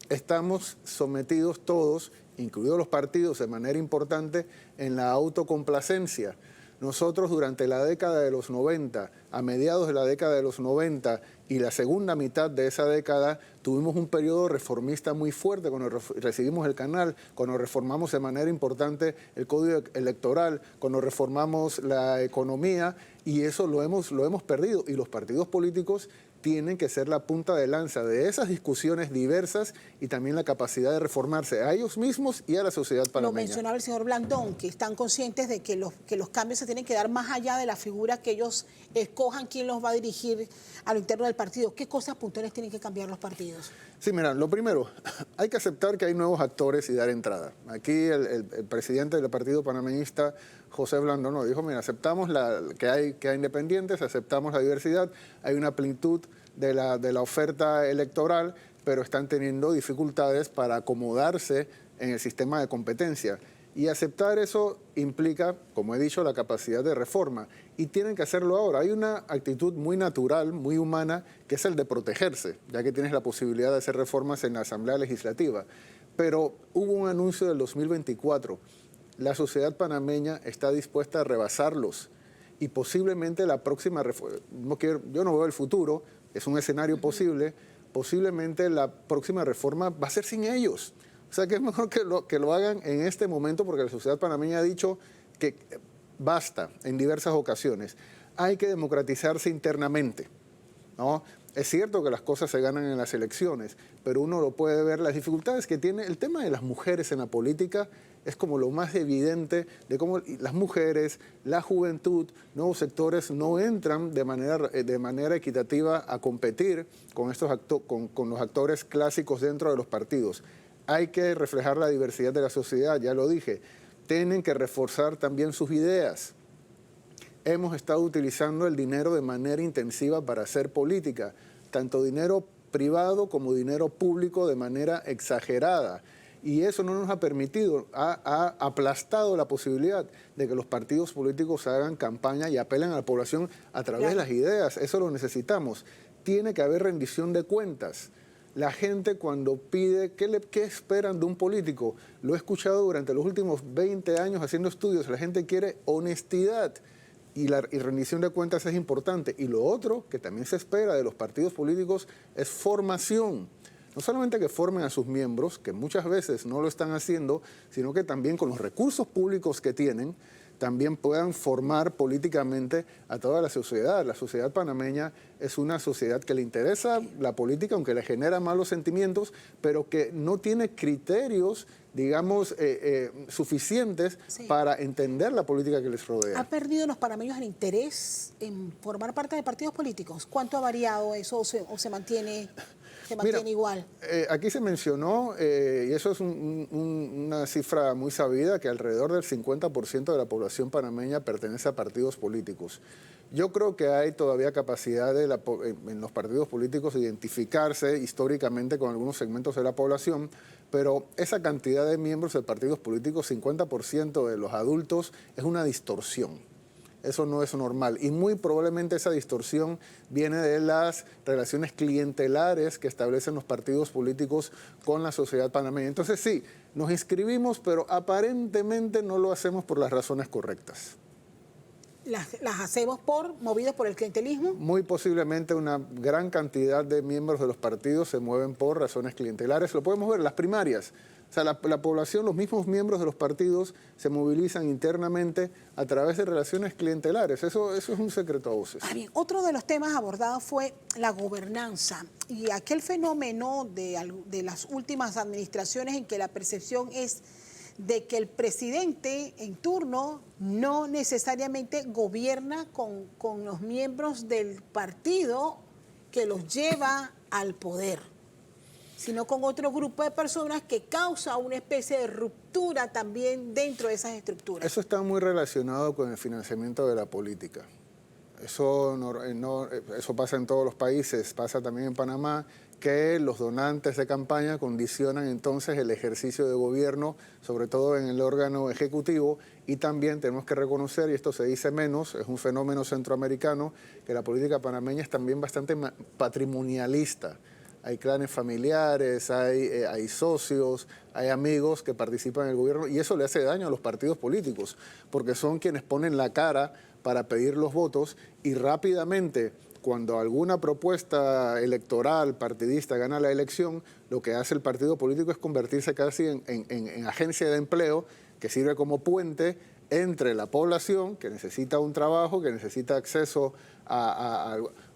Estamos sometidos todos, incluidos los partidos de manera importante, en la autocomplacencia. Nosotros durante la década de los 90, a mediados de la década de los 90 y la segunda mitad de esa década, tuvimos un periodo reformista muy fuerte cuando recibimos el canal, cuando reformamos de manera importante el código electoral, cuando reformamos la economía, y eso lo hemos perdido. Y los partidos políticos tienen que ser la punta de lanza de esas discusiones diversas y también la capacidad de reformarse a ellos mismos y a la sociedad panameña. Lo mencionaba el señor Blandón, que están conscientes de que los cambios se tienen que dar más allá de la figura que ellos escojan quién los va a dirigir a lo interno del partido. ¿Qué cosas puntuales tienen que cambiar los partidos? Sí, mira, lo primero, hay que aceptar que hay nuevos actores y dar entrada. Aquí el presidente del partido panameñista, José Blandón, nos dijo, mira, aceptamos que hay independientes, aceptamos la diversidad, hay una plenitud de la oferta electoral, pero están teniendo dificultades para acomodarse en el sistema de competencia. Y aceptar eso implica, como he dicho, la capacidad de reforma. Y tienen que hacerlo ahora. Hay una actitud muy natural, muy humana, que es el de protegerse, ya que tienes la posibilidad de hacer reformas en la Asamblea Legislativa. Pero hubo un anuncio del 2024. La sociedad panameña está dispuesta a rebasarlos. Y posiblemente la próxima reforma, yo no veo el futuro, es un escenario posible, posiblemente la próxima reforma va a ser sin ellos. O sea que es mejor que lo hagan en este momento, porque la sociedad panameña ha dicho que basta en diversas ocasiones. Hay que democratizarse internamente, ¿no? Es cierto que las cosas se ganan en las elecciones, pero uno lo puede ver, las dificultades que tiene el tema de las mujeres en la política es como lo más evidente de cómo las mujeres, la juventud, nuevos sectores no entran de manera equitativa a competir con los actores clásicos dentro de los partidos. Hay que reflejar la diversidad de la sociedad, ya lo dije. Tienen que reforzar también sus ideas. Hemos estado utilizando el dinero de manera intensiva para hacer política, tanto dinero privado como dinero público de manera exagerada. Y eso no nos ha permitido, ha aplastado la posibilidad de que los partidos políticos hagan campaña y apelen a la población a través de las ideas. Eso lo necesitamos. Tiene que haber rendición de cuentas. La gente cuando pide, ¿qué esperan de un político? Lo he escuchado durante los últimos 20 años haciendo estudios. La gente quiere honestidad y rendición de cuentas es importante. Y lo otro que también se espera de los partidos políticos es formación. No solamente que formen a sus miembros, que muchas veces no lo están haciendo, sino que también con los recursos públicos que tienen, también puedan formar políticamente a toda la sociedad. La sociedad panameña es una sociedad que le interesa la política, aunque le genera malos sentimientos, pero que no tiene criterios, digamos, suficientes para entender la política que les rodea. ¿Ha perdido los panameños el interés en formar parte de partidos políticos? ¿Cuánto ha variado eso o se mantiene igual? Aquí se mencionó, y eso es una cifra muy sabida, que alrededor del 50% de la población panameña pertenece a partidos políticos. Yo creo que hay todavía capacidad en los partidos políticos de identificarse históricamente con algunos segmentos de la población, pero esa cantidad de miembros de partidos políticos, 50% de los adultos, es una distorsión. Eso no es normal y muy probablemente esa distorsión viene de las relaciones clientelares que establecen los partidos políticos con la sociedad panameña. Entonces sí, nos inscribimos, pero aparentemente no lo hacemos por las razones correctas. ¿Las hacemos movidos por el clientelismo? Muy posiblemente una gran cantidad de miembros de los partidos se mueven por razones clientelares. Lo podemos ver en las primarias. O sea, la población, los mismos miembros de los partidos se movilizan internamente a través de relaciones clientelares. Eso es un secreto a voces. Bien, otro de los temas abordados fue la gobernanza y aquel fenómeno de las últimas administraciones en que la percepción es de que el presidente en turno no necesariamente gobierna con los miembros del partido que los lleva al poder, sino con otro grupo de personas que causa una especie de ruptura también dentro de esas estructuras. Eso está muy relacionado con el financiamiento de la política. Eso pasa en todos los países, pasa también en Panamá, que los donantes de campaña condicionan entonces el ejercicio de gobierno, sobre todo en el órgano ejecutivo, y también tenemos que reconocer, y esto se dice menos, es un fenómeno centroamericano, que la política panameña es también bastante patrimonialista. Hay clanes familiares, hay socios, hay amigos que participan en el gobierno y eso le hace daño a los partidos políticos porque son quienes ponen la cara para pedir los votos y rápidamente cuando alguna propuesta electoral partidista gana la elección, lo que hace el partido político es convertirse casi en agencia de empleo que sirve como puente entre la población que necesita un trabajo, que necesita acceso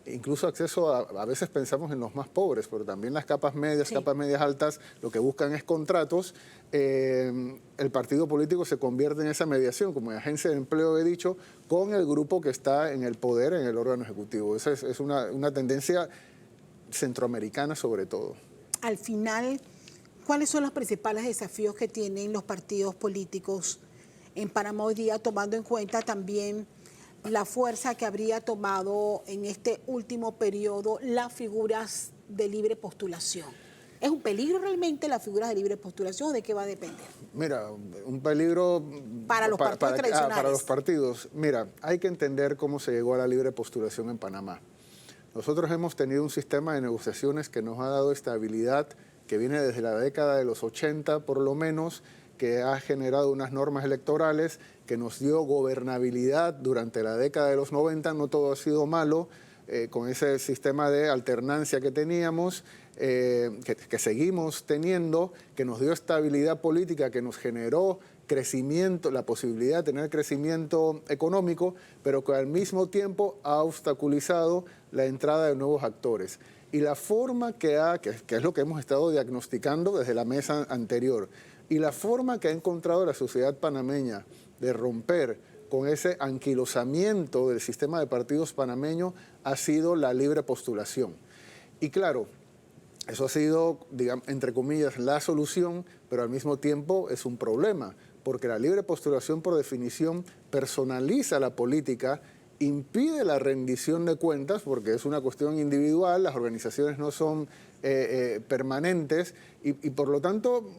incluso acceso a veces pensamos en los más pobres, pero también las capas medias, sí. Capas medias altas, lo que buscan es contratos. El partido político se convierte en esa mediación, como agencia de empleo he dicho, con el grupo que está en el poder, en el órgano ejecutivo. Esa es una tendencia centroamericana sobre todo. Al final, ¿cuáles son los principales desafíos que tienen los partidos políticos en Panamá hoy día, tomando en cuenta también la fuerza que habría tomado en este último periodo las figuras de libre postulación? ¿Es un peligro realmente las figuras de libre postulación o de qué va a depender? Mira, un peligro para los partidos tradicionales. Para los partidos. Mira, hay que entender cómo se llegó a la libre postulación en Panamá. Nosotros hemos tenido un sistema de negociaciones que nos ha dado estabilidad, que viene desde la década de los 80 por lo menos, que ha generado unas normas electorales, que nos dio gobernabilidad durante la década de los 90, no todo ha sido malo, con ese sistema de alternancia que teníamos, que seguimos teniendo, que nos dio estabilidad política, que nos generó crecimiento, la posibilidad de tener crecimiento económico, pero que al mismo tiempo ha obstaculizado la entrada de nuevos actores. Y la forma que es lo que hemos estado diagnosticando desde la mesa anterior, y la forma que ha encontrado la sociedad panameña de romper con ese anquilosamiento del sistema de partidos panameño ha sido la libre postulación. Y claro, eso ha sido, digamos, entre comillas, la solución, pero al mismo tiempo es un problema, porque la libre postulación por definición personaliza la política, impide la rendición de cuentas, porque es una cuestión individual, las organizaciones no son permanentes, y por lo tanto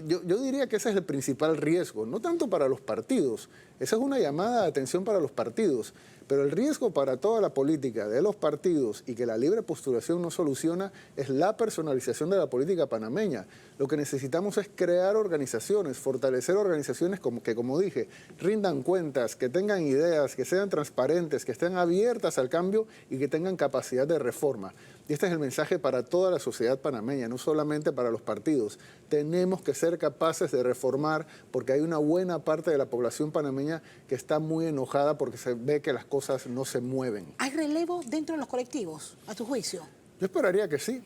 yo diría que ese es el principal riesgo, no tanto para los partidos, esa es una llamada de atención para los partidos, pero el riesgo para toda la política de los partidos y que la libre postulación no soluciona es la personalización de la política panameña. Lo que necesitamos es crear organizaciones, fortalecer organizaciones que, como dije, rindan cuentas, que tengan ideas, que sean transparentes, que estén abiertas al cambio y que tengan capacidad de reforma. Y este es el mensaje para toda la sociedad panameña, no solamente para los partidos. Tenemos que ser capaces de reformar porque hay una buena parte de la población panameña que está muy enojada porque se ve que las cosas no se mueven. ¿Hay relevo dentro de los colectivos, a tu juicio? Yo esperaría que sí.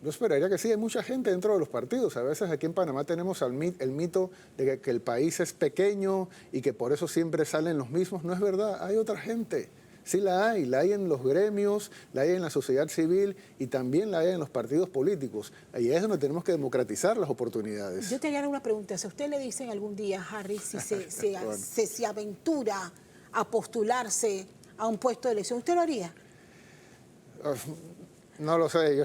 Yo esperaría que sí. Hay mucha gente dentro de los partidos. A veces aquí en Panamá tenemos el mito de que el país es pequeño y que por eso siempre salen los mismos. No es verdad. Hay otra gente. Sí la hay en los gremios, la hay en la sociedad civil y también la hay en los partidos políticos. Ahí es donde tenemos que democratizar las oportunidades. Yo te haría una pregunta. Si a usted le dicen algún día, Harry, si se aventura a postularse a un puesto de elección? ¿Usted lo haría? No lo sé, yo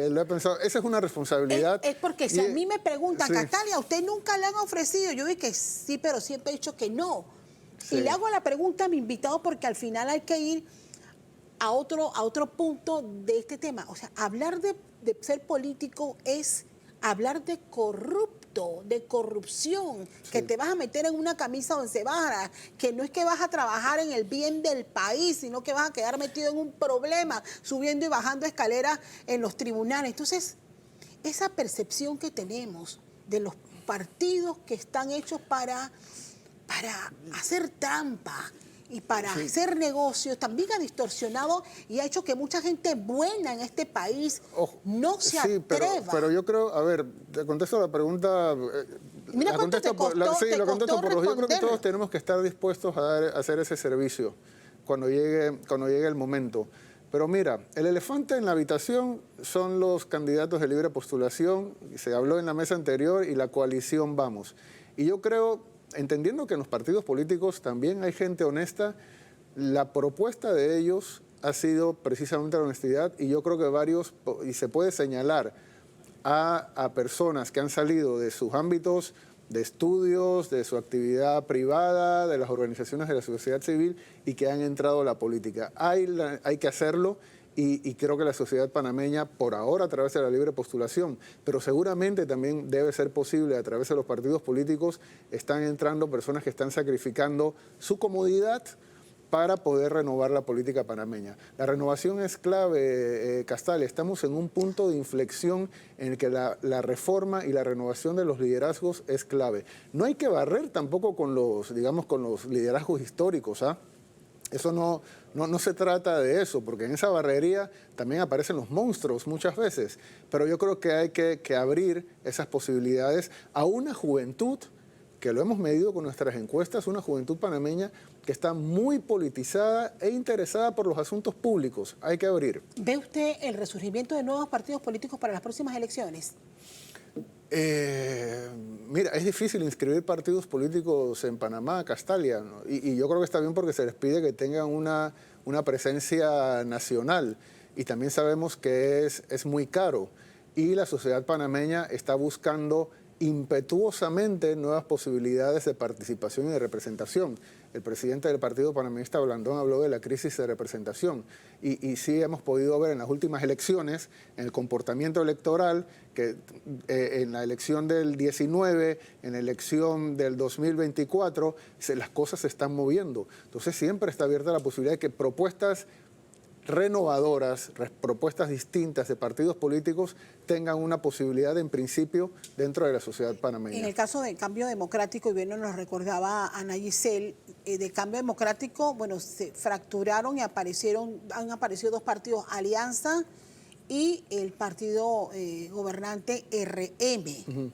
lo he pensado. Esa es una responsabilidad. Es porque si a mí me preguntan, sí. Castalia, ¿usted nunca le han ofrecido? Yo digo que sí, pero siempre he dicho que no. Sí. Y le hago la pregunta a mi invitado porque al final hay que ir a otro punto de este tema. O sea, hablar de ser político es hablar de corrupto, de corrupción, que te vas a meter en una camisa once varas, que no es que vas a trabajar en el bien del país, sino que vas a quedar metido en un problema, subiendo y bajando escaleras en los tribunales. Entonces, esa percepción que tenemos de los partidos que están hechos para hacer trampa y para hacer negocios, también ha distorsionado y ha hecho que mucha gente buena en este país no se atreva. Pero yo creo, a ver, te contesto la pregunta. Mira cuánto te costó, lo contesto por los. Yo creo que responderlo. todos tenemos que estar dispuestos a hacer ese servicio cuando llegue el momento. Pero mira, el elefante en la habitación son los candidatos de libre postulación, se habló en la mesa anterior, y la coalición Vamos. Y yo creo, entendiendo que en los partidos políticos también hay gente honesta, la propuesta de ellos ha sido precisamente la honestidad, y yo creo que y se puede señalar a personas que han salido de sus ámbitos de estudios, de su actividad privada, de las organizaciones de la sociedad civil, y que han entrado a la política. Hay que hacerlo. Y creo que la sociedad panameña, por ahora a través de la libre postulación, pero seguramente también debe ser posible a través de los partidos políticos, están entrando personas que están sacrificando su comodidad para poder renovar la política panameña. La renovación es clave, Castalia. Estamos en un punto de inflexión en el que la reforma y la renovación de los liderazgos es clave. No hay que barrer tampoco con los liderazgos históricos, ¿ah? Eso no se trata de eso, porque en esa barrería también aparecen los monstruos muchas veces. Pero yo creo que hay que abrir esas posibilidades a una juventud, que lo hemos medido con nuestras encuestas, una juventud panameña que está muy politizada e interesada por los asuntos públicos. Hay que abrir. ¿Ve usted el resurgimiento de nuevos partidos políticos para las próximas elecciones? Mira, es difícil inscribir partidos políticos en Panamá, Castalia, ¿no? Y yo creo que está bien porque se les pide que tengan una presencia nacional, y también sabemos que es muy caro, y la sociedad panameña está buscando impetuosamente nuevas posibilidades de participación y de representación. El presidente del Partido Panameñista, Blandón, habló de la crisis de representación, y sí hemos podido ver en las últimas elecciones, en el comportamiento electoral, que en la elección del 19, en la elección del 2024, las cosas se están moviendo. Entonces siempre está abierta la posibilidad de que propuestas renovadoras, propuestas distintas de partidos políticos tengan una posibilidad en principio dentro de la sociedad panameña. En el caso del Cambio Democrático, y bien nos recordaba Ana Giselle, de Cambio Democrático, bueno, se fracturaron y han aparecido dos partidos, Alianza y el partido gobernante RM.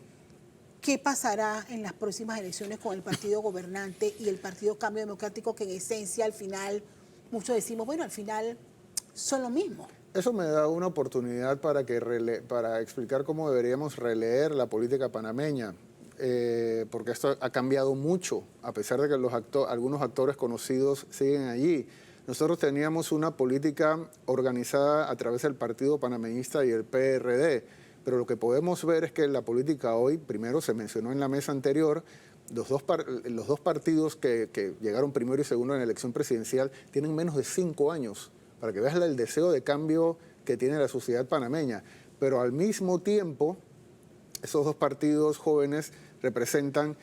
¿Qué pasará en las próximas elecciones con el partido gobernante y el partido Cambio Democrático, que en esencia al final, muchos decimos, bueno, al final son lo mismo? Eso me da una oportunidad para explicar cómo deberíamos releer la política panameña, porque esto ha cambiado mucho, a pesar de que algunos actores conocidos siguen allí. Nosotros teníamos una política organizada a través del Partido Panameñista y el PRD, pero lo que podemos ver es que la política hoy, primero se mencionó en la mesa anterior, los dos partidos que llegaron primero y segundo en la elección presidencial tienen menos de 5 años, para que veas el deseo de cambio que tiene la sociedad panameña. Pero al mismo tiempo, esos dos partidos jóvenes representan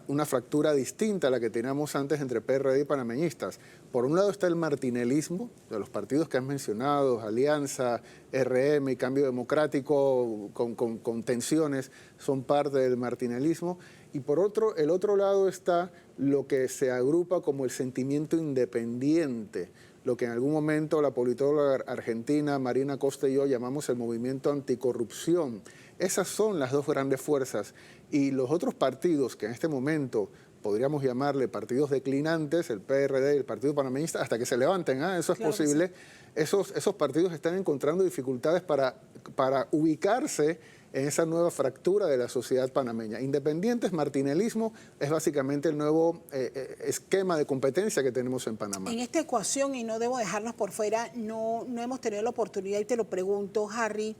una fractura distinta a la que teníamos antes entre PRD y panameñistas. Por un lado está el martinelismo, de los partidos que has mencionado, Alianza, RM y Cambio Democrático, con tensiones, son parte del martinelismo. Y por el otro lado está lo que se agrupa como el sentimiento independiente, lo que en algún momento la politóloga argentina Marina Costa y yo llamamos el movimiento anticorrupción. Esas son las dos grandes fuerzas, y los otros partidos que en este momento podríamos llamarle partidos declinantes, el PRD y el Partido Panameñista, hasta que se levanten, eso es posible, esos partidos están encontrando dificultades para ubicarse en esa nueva fractura de la sociedad panameña. Independientes, martinelismo es básicamente el nuevo esquema de competencia que tenemos en Panamá. En esta ecuación, y no debo dejarnos por fuera, no hemos tenido la oportunidad, y te lo pregunto, Harry,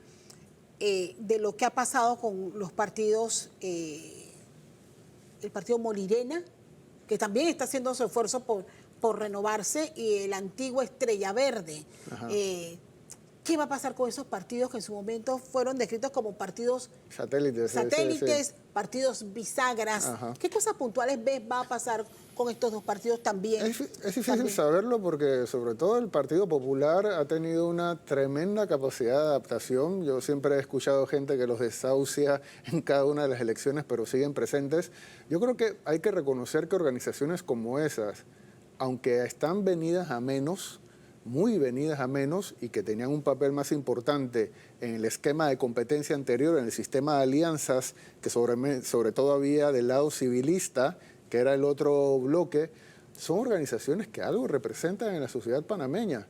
de lo que ha pasado con los partidos, el partido Molirena, que también está haciendo su esfuerzo por renovarse, y el antiguo Estrella Verde. ¿Qué va a pasar con esos partidos que en su momento fueron descritos como partidos satélites, sí. Partidos bisagras? ¿Qué cosas puntuales ves va a pasar con estos dos partidos también? Es difícil saberlo porque sobre todo el Partido Popular ha tenido una tremenda capacidad de adaptación. Yo siempre he escuchado gente que los desahucia en cada una de las elecciones, pero siguen presentes. Yo creo que hay que reconocer que organizaciones como esas, aunque están venidas a menos, muy venidas a menos, y que tenían un papel más importante en el esquema de competencia anterior, en el sistema de alianzas, que sobre todo había del lado civilista, que era el otro bloque, son organizaciones que algo representan en la sociedad panameña.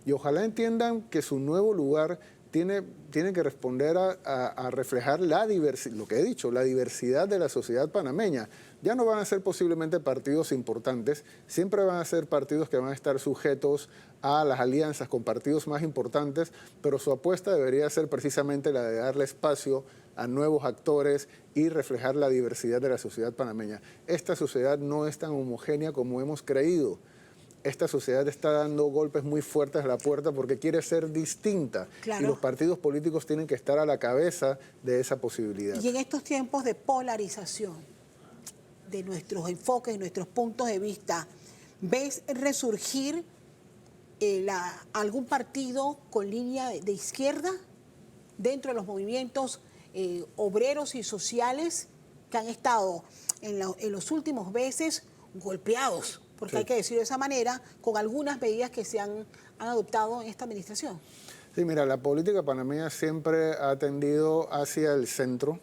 Y ojalá entiendan que su nuevo lugar tiene que responder a reflejar lo que he dicho, la diversidad de la sociedad panameña. Ya no van a ser posiblemente partidos importantes, siempre van a ser partidos que van a estar sujetos a las alianzas con partidos más importantes, pero su apuesta debería ser precisamente la de darle espacio a nuevos actores y reflejar la diversidad de la sociedad panameña. Esta sociedad no es tan homogénea como hemos creído. Esta sociedad está dando golpes muy fuertes a la puerta porque quiere ser distinta. Claro. Y los partidos políticos tienen que estar a la cabeza de esa posibilidad. Y en estos tiempos de polarización de nuestros enfoques, nuestros puntos de vista, ¿ves resurgir algún partido con línea de izquierda dentro de los movimientos obreros y sociales que han estado en los últimos meses golpeados, porque hay que decirlo de esa manera, con algunas medidas que se han adoptado en esta administración? Sí, mira, la política panameña siempre ha tendido hacia el centro.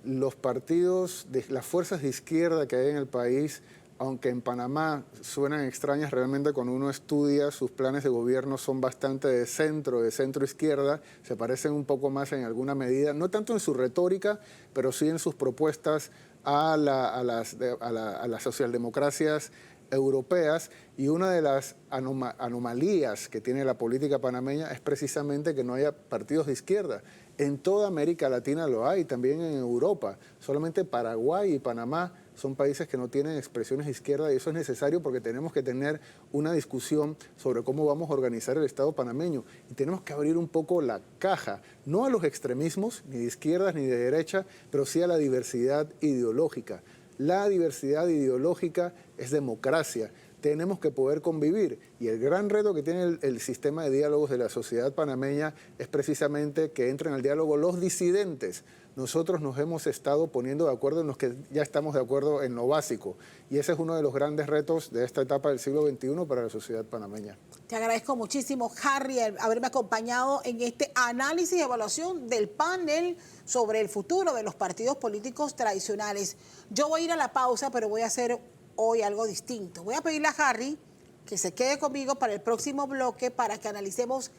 Los partidos, las fuerzas de izquierda que hay en el país, aunque en Panamá suenan extrañas, realmente cuando uno estudia sus planes de gobierno son bastante de centro izquierda, se parecen un poco más en alguna medida, no tanto en su retórica, pero sí en sus propuestas a las socialdemocracias europeas, y una de las anomalías que tiene la política panameña es precisamente que no haya partidos de izquierda. En toda América Latina lo hay, también en Europa. Solamente Paraguay y Panamá son países que no tienen expresiones de izquierda, y eso es necesario porque tenemos que tener una discusión sobre cómo vamos a organizar el Estado panameño. Y tenemos que abrir un poco la caja, no a los extremismos, ni de izquierdas ni de derecha, pero sí a la diversidad ideológica. La diversidad ideológica es democracia. Tenemos que poder convivir, y el gran reto que tiene el sistema de diálogos de la sociedad panameña es precisamente que entren al diálogo los disidentes. Nosotros nos hemos estado poniendo de acuerdo en los que ya estamos de acuerdo en lo básico, y ese es uno de los grandes retos de esta etapa del siglo XXI para la sociedad panameña. Te agradezco muchísimo, Harry, haberme acompañado en este análisis y evaluación del panel sobre el futuro de los partidos políticos tradicionales. Yo voy a ir a la pausa, pero voy a hacer hoy algo distinto. Voy a pedirle a Harry que se quede conmigo para el próximo bloque para que analicemos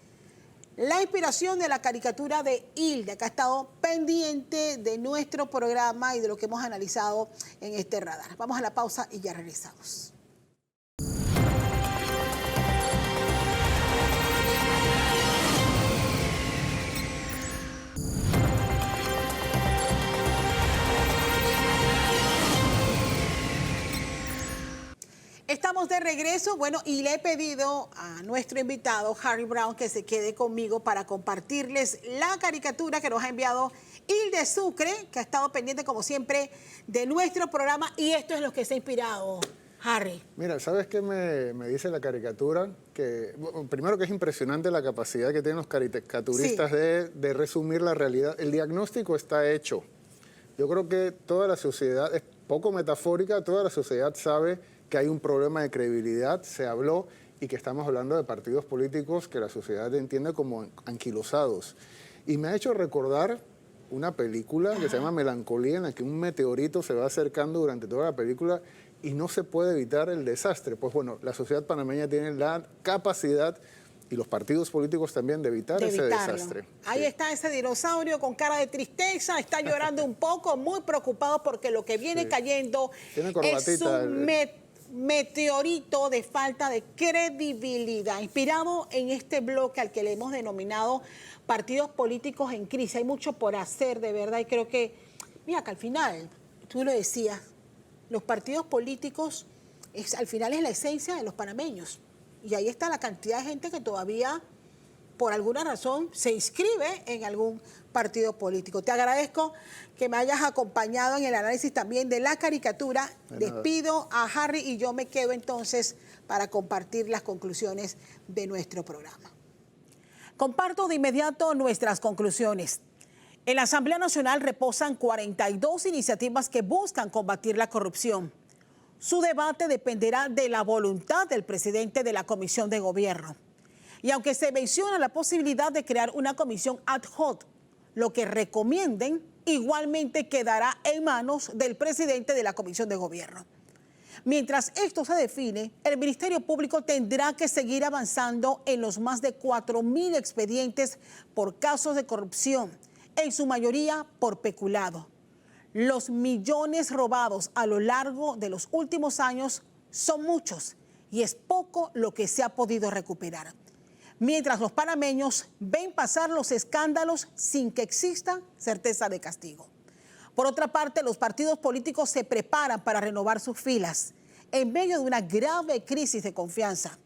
la inspiración de la caricatura de Hilda, que ha estado pendiente de nuestro programa y de lo que hemos analizado en este radar. Vamos a la pausa y ya regresamos. Estamos de regreso, bueno, y le he pedido a nuestro invitado, Harry Brown, que se quede conmigo para compartirles la caricatura que nos ha enviado Hilde Sucre, que ha estado pendiente, como siempre, de nuestro programa, y esto es lo que se ha inspirado, Harry. Mira, ¿sabes qué me dice la caricatura? Que, bueno, primero que es impresionante la capacidad que tienen los caricaturistas de resumir la realidad. El diagnóstico está hecho. Yo creo que toda la sociedad, es poco metafórica, toda la sociedad sabe que hay un problema de credibilidad, se habló, y que estamos hablando de partidos políticos que la sociedad entiende como anquilosados. Y me ha hecho recordar una película que se llama Melancolía, en la que un meteorito se va acercando durante toda la película y no se puede evitar el desastre. Pues bueno, la sociedad panameña tiene la capacidad y los partidos políticos también de evitar ese evitarlo. desastre. Ahí Sí. está ese dinosaurio con cara de tristeza, está llorando un poco, muy preocupado porque lo que viene Sí. cayendo Tiene es corbatita, un meteorito de falta de credibilidad, inspirado en este bloque al que le hemos denominado partidos políticos en crisis. Hay mucho por hacer, de verdad, y creo que, mira, que al final, tú lo decías, los partidos políticos al final es la esencia de los panameños. Y ahí está la cantidad de gente que todavía, por alguna razón, se inscribe en algún partido político. Te agradezco que me hayas acompañado en el análisis también de la caricatura. Despido a Harry y yo me quedo entonces para compartir las conclusiones de nuestro programa. Comparto de inmediato nuestras conclusiones. En la Asamblea Nacional reposan 42 iniciativas que buscan combatir la corrupción. Su debate dependerá de la voluntad del presidente de la Comisión de Gobierno. Y aunque se menciona la posibilidad de crear una comisión ad hoc, lo que recomienden igualmente quedará en manos del presidente de la Comisión de Gobierno. Mientras esto se define, el Ministerio Público tendrá que seguir avanzando en los más de 4.000 expedientes por casos de corrupción, en su mayoría por peculado. Los millones robados a lo largo de los últimos años son muchos y es poco lo que se ha podido recuperar. Mientras los panameños ven pasar los escándalos sin que exista certeza de castigo. Por otra parte, los partidos políticos se preparan para renovar sus filas en medio de una grave crisis de confianza.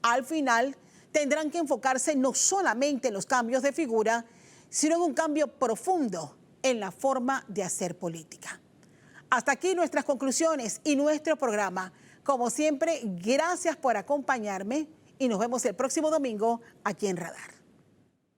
Al final, tendrán que enfocarse no solamente en los cambios de figura, sino en un cambio profundo en la forma de hacer política. Hasta aquí nuestras conclusiones y nuestro programa. Como siempre, gracias por acompañarme y nos vemos el próximo domingo aquí en Radar.